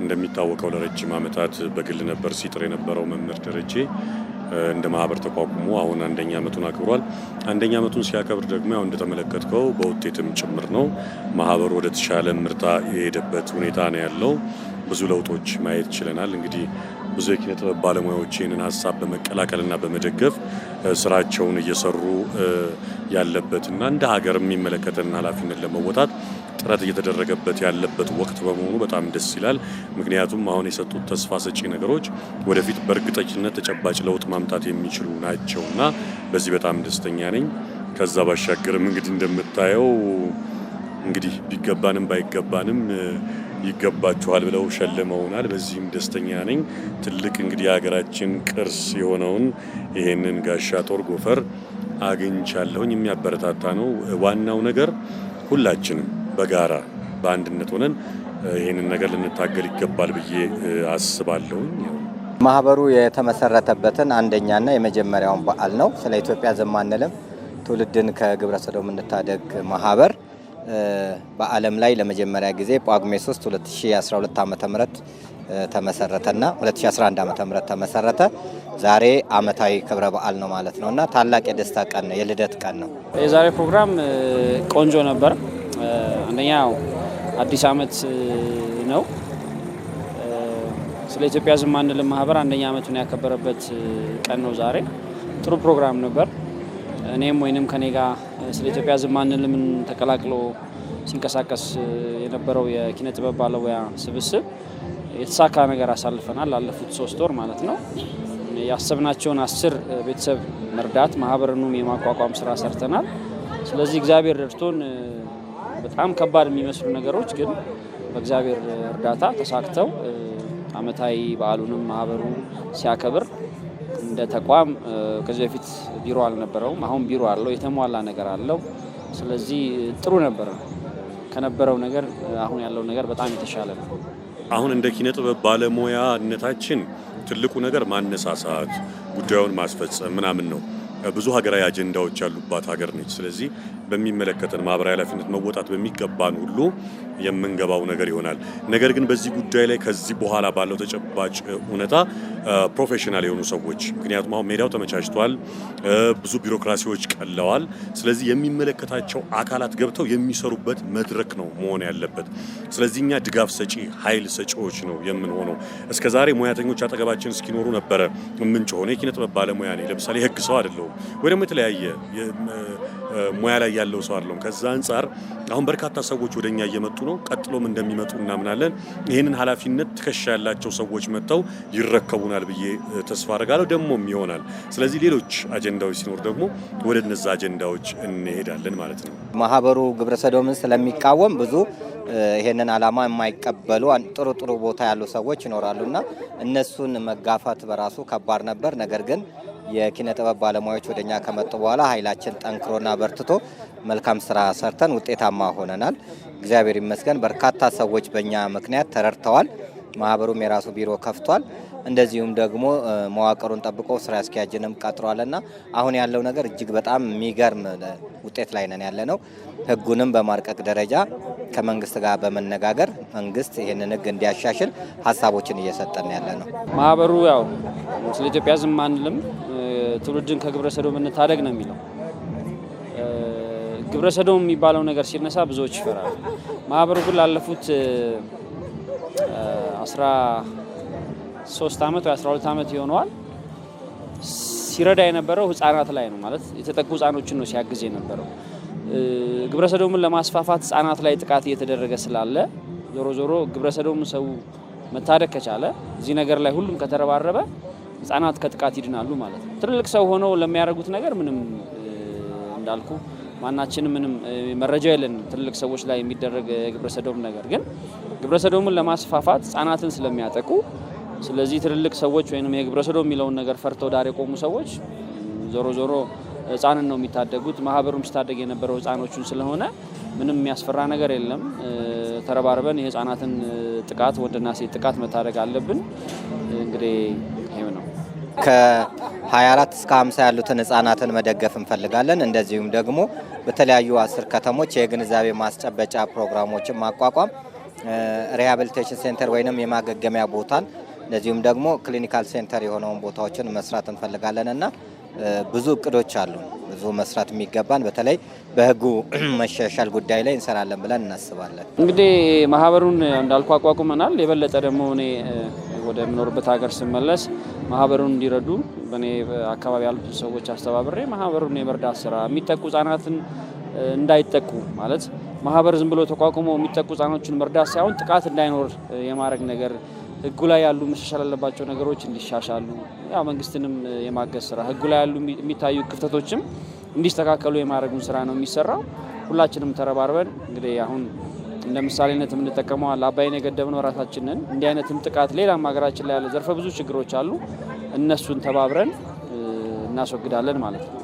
እንደሚታወቀው ለረጅም ዓመታት በግል ነበር ሲጥር የነበረው መምህር ደረጀ እንደ ማህበር ተቋቁሞ አሁን አንደኛ ዓመቱን አክብሯል። አንደኛ ዓመቱን ሲያከብር ደግሞ ያው እንደተመለከትከው በውጤትም ጭምር ነው ማህበሩ ወደ ተሻለ ምርታ የሄደበት ሁኔታ ነው ያለው። ብዙ ለውጦች ማየት ችለናል። እንግዲህ ብዙ የኪነ ጥበብ ባለሙያዎች ይህንን ሀሳብ በመቀላቀልና በመደገፍ ስራቸውን እየሰሩ ያለበትና እንደ ሀገር የሚመለከተን ኃላፊነት ለመወጣት ጥረት እየተደረገበት ያለበት ወቅት በመሆኑ በጣም ደስ ይላል። ምክንያቱም አሁን የሰጡት ተስፋ ሰጪ ነገሮች ወደፊት በእርግጠኝነት ተጨባጭ ለውጥ ማምጣት የሚችሉ ናቸውና በዚህ በጣም ደስተኛ ነኝ። ከዛ ባሻገርም እንግዲህ እንደምታየው እንግዲህ ቢገባንም ባይገባንም ይገባችኋል ብለው ሸልመውናል። በዚህም ደስተኛ ነኝ። ትልቅ እንግዲህ የሀገራችን ቅርስ የሆነውን ይሄንን ጋሻ ጦር ጎፈር አግኝቻለሁኝ። የሚያበረታታ ነው። ዋናው ነገር ሁላችንም በጋራ በአንድነት ሆነን ይህንን ነገር ልንታገል ይገባል ብዬ አስባለሁ። ማህበሩ የተመሰረተበትን አንደኛና የመጀመሪያውን በዓል ነው። ስለ ኢትዮጵያ ዝም አንልም፣ ትውልድን ከግብረ ሰዶም እንታደግ ማህበር በዓለም ላይ ለመጀመሪያ ጊዜ ጳጉሜ 3 2012 ዓ.ም ተመሰረተና 2011 ዓ.ም ተመሰረተ። ዛሬ አመታዊ ክብረ በዓል ነው ማለት ነውና ታላቅ የደስታ ቀን ነው፣ የልደት ቀን ነው። የዛሬ ፕሮግራም ቆንጆ ነበር። አንደኛው አዲስ አመት ነው። ስለ ኢትዮጵያ ዝም አንልም ማህበር አንደኛ አመቱን ያከበረበት ቀን ነው ዛሬ። ጥሩ ፕሮግራም ነበር። እኔም ወይንም ከኔ ጋር ስለ ኢትዮጵያ ዝም አንልም ተቀላቅሎ ሲንቀሳቀስ የነበረው የኪነ ጥበብ ባለሙያ ስብስብ የተሳካ ነገር አሳልፈናል። ላለፉት 3 ወር ማለት ነው። ያሰብናቸውን 10 ቤተሰብ መርዳት ማህበሩንም የማቋቋም ስራ ሰርተናል። ስለዚህ እግዚአብሔር ረድቶን በጣም ከባድ የሚመስሉ ነገሮች ግን በእግዚአብሔር እርዳታ ተሳክተው አመታዊ በዓሉንም ማህበሩ ሲያከብር እንደ ተቋም ከዚህ በፊት ቢሮ አልነበረውም። አሁን ቢሮ አለው፣ የተሟላ ነገር አለው። ስለዚህ ጥሩ ነበር። ከነበረው ነገር አሁን ያለው ነገር በጣም የተሻለ ነው። አሁን እንደ ኪነ ጥበብ ባለሙያነታችን ትልቁ ነገር ማነሳሳት፣ ጉዳዩን ማስፈጸም ምናምን ነው። ብዙ ሀገራዊ አጀንዳዎች ያሉባት ሀገር ነች። ስለዚህ በሚመለከተን ማህበራዊ ኃላፊነት መወጣት በሚገባን ሁሉ የምንገባው ነገር ይሆናል። ነገር ግን በዚህ ጉዳይ ላይ ከዚህ በኋላ ባለው ተጨባጭ ሁኔታ ፕሮፌሽናል የሆኑ ሰዎች፣ ምክንያቱም አሁን ሜዳው ተመቻችቷል፣ ብዙ ቢሮክራሲዎች ቀለዋል። ስለዚህ የሚመለከታቸው አካላት ገብተው የሚሰሩበት መድረክ ነው መሆን ያለበት። ስለዚህ እኛ ድጋፍ ሰጪ ኃይል ሰጪዎች ነው የምንሆነው። እስከዛሬ ሙያተኞች አጠገባችን እስኪኖሩ ነበረ የምንጮኸው። የኪነ ጥበብ ባለሙያ ነኝ፣ ለምሳሌ ህግ ሰው አይደለሁም ወይ ደግሞ የተለያየ ሙያ ላይ ያለው ሰው አይደለም። ከዛ አንጻር አሁን በርካታ ሰዎች ወደኛ እየመጡ ነው። ቀጥሎም እንደሚመጡ እናምናለን። ይህንን ኃላፊነት ትከሻ ያላቸው ሰዎች መጥተው ይረከቡናል ብዬ ተስፋ አደርጋለሁ። ደግሞም ይሆናል። ስለዚህ ሌሎች አጀንዳዎች ሲኖር ደግሞ ወደ እነዛ አጀንዳዎች እንሄዳለን ማለት ነው። ማህበሩ ግብረ ሰዶምን ስለሚቃወም ብዙ ይሄንን ዓላማ የማይቀበሉ ጥሩ ቦታ ያሉ ሰዎች ይኖራሉና እነሱን መጋፋት በራሱ ከባድ ነበር። ነገር ግን የኪነ ጥበብ ባለሙያዎች ወደኛ ከመጡ በኋላ ኃይላችን ጠንክሮና በርትቶ መልካም ስራ ሰርተን ውጤታማ ሆነናል። እግዚአብሔር ይመስገን። በርካታ ሰዎች በእኛ ምክንያት ተረድተዋል። ማህበሩም የራሱ ቢሮ ከፍቷል። እንደዚሁም ደግሞ መዋቅሩን ጠብቆ ስራ አስኪያጅንም ቀጥሯልና አሁን ያለው ነገር እጅግ በጣም የሚገርም ውጤት ላይ ነን ያለነው። ህጉንም በማርቀቅ ደረጃ ከመንግስት ጋር በመነጋገር መንግስት ይህንን ህግ እንዲያሻሽል ሀሳቦችን እየሰጠን ያለ ነው። ማህበሩ ያው ስለ ኢትዮጵያ ዝም አንልም፣ ትውልድን ከግብረ ሰዶም እንታደግ ነው የሚለው። ግብረ ሰዶም የሚባለው ነገር ሲነሳ ብዙዎች ይፈራሉ። ማህበሩ ግን ላለፉት 13 ዓመት ወይ 12 ዓመት ይሆነዋል ሲረዳ የነበረው ህፃናት ላይ ነው። ማለት የተጠቁ ህፃኖችን ነው ሲያግዝ የነበረው። ግብረ ሰዶምን ለማስፋፋት ህፃናት ላይ ጥቃት እየተደረገ ስላለ ዞሮ ግብረ ሰዶም ሰው መታደግ ከቻለ እዚህ ነገር ላይ ሁሉም ከተረባረበ ህፃናት ከጥቃት ይድናሉ ማለት ነው። ትልልቅ ሰው ሆነው ለሚያደርጉት ነገር ምንም እንዳልኩ ማናችንም ምንም መረጃ የለንም ትልልቅ ሰዎች ላይ የሚደረግ የግብረ ሰዶም ነገር። ግን ግብረ ሰዶምን ለማስፋፋት ህፃናትን ስለሚያጠቁ ስለዚህ ትልልቅ ሰዎች ወይንም የግብረ ሰዶም የሚለውን ነገር ፈርተው ዳር የቆሙ ሰዎች ዞሮ ህፃንን ነው የሚታደጉት። ማህበሩም ሲታደግ የነበረው ህፃኖቹን ስለሆነ ምንም የሚያስፈራ ነገር የለም። ተረባርበን የህፃናትን ጥቃት ወንድና ሴት ጥቃት መታደግ አለብን። እንግዲህ ይሄው ነው። ከ24 እስከ 50 ያሉትን ህፃናትን መደገፍ እንፈልጋለን። እንደዚሁም ደግሞ በተለያዩ 10 ከተሞች የግንዛቤ ማስጨበጫ ፕሮግራሞችን ማቋቋም፣ ሪሃቢሊቴሽን ሴንተር ወይንም የማገገሚያ ቦታን እንደዚሁም ደግሞ ክሊኒካል ሴንተር የሆነውን ቦታዎችን መስራት እንፈልጋለንና ብዙ እቅዶች አሉ። ብዙ መስራት የሚገባን በተለይ በህጉ መሻሻል ጉዳይ ላይ እንሰራለን ብለን እናስባለን። እንግዲህ ማህበሩን እንዳልኩ አቋቁመናል። የበለጠ ደግሞ እኔ ወደ ምኖርበት ሀገር ስመለስ ማህበሩን እንዲረዱ በኔ አካባቢ ያሉትን ሰዎች አስተባብሬ ማህበሩን የመርዳት ስራ የሚጠቁ ህጻናትን እንዳይጠቁ ማለት ማህበር ዝም ብሎ ተቋቁሞ የሚጠቁ ህጻኖችን መርዳት ሳይሆን ጥቃት እንዳይኖር የማድረግ ነገር ህጉ ላይ ያሉ መሻሻል ያለባቸው ነገሮች እንዲሻሻሉ ያው መንግስትንም የማገዝ ስራ ህጉ ላይ ያሉ የሚታዩ ክፍተቶችም እንዲስተካከሉ የማድረጉን ስራ ነው የሚሰራው። ሁላችንም ተረባርበን እንግዲህ አሁን እንደ ምሳሌነት የምንጠቀመው አባይን የገደብነው ራሳችንን እንዲህ አይነትም ጥቃት ሌላም ሀገራችን ላይ ያለ ዘርፈ ብዙ ችግሮች አሉ። እነሱን ተባብረን እናስወግዳለን ማለት ነው።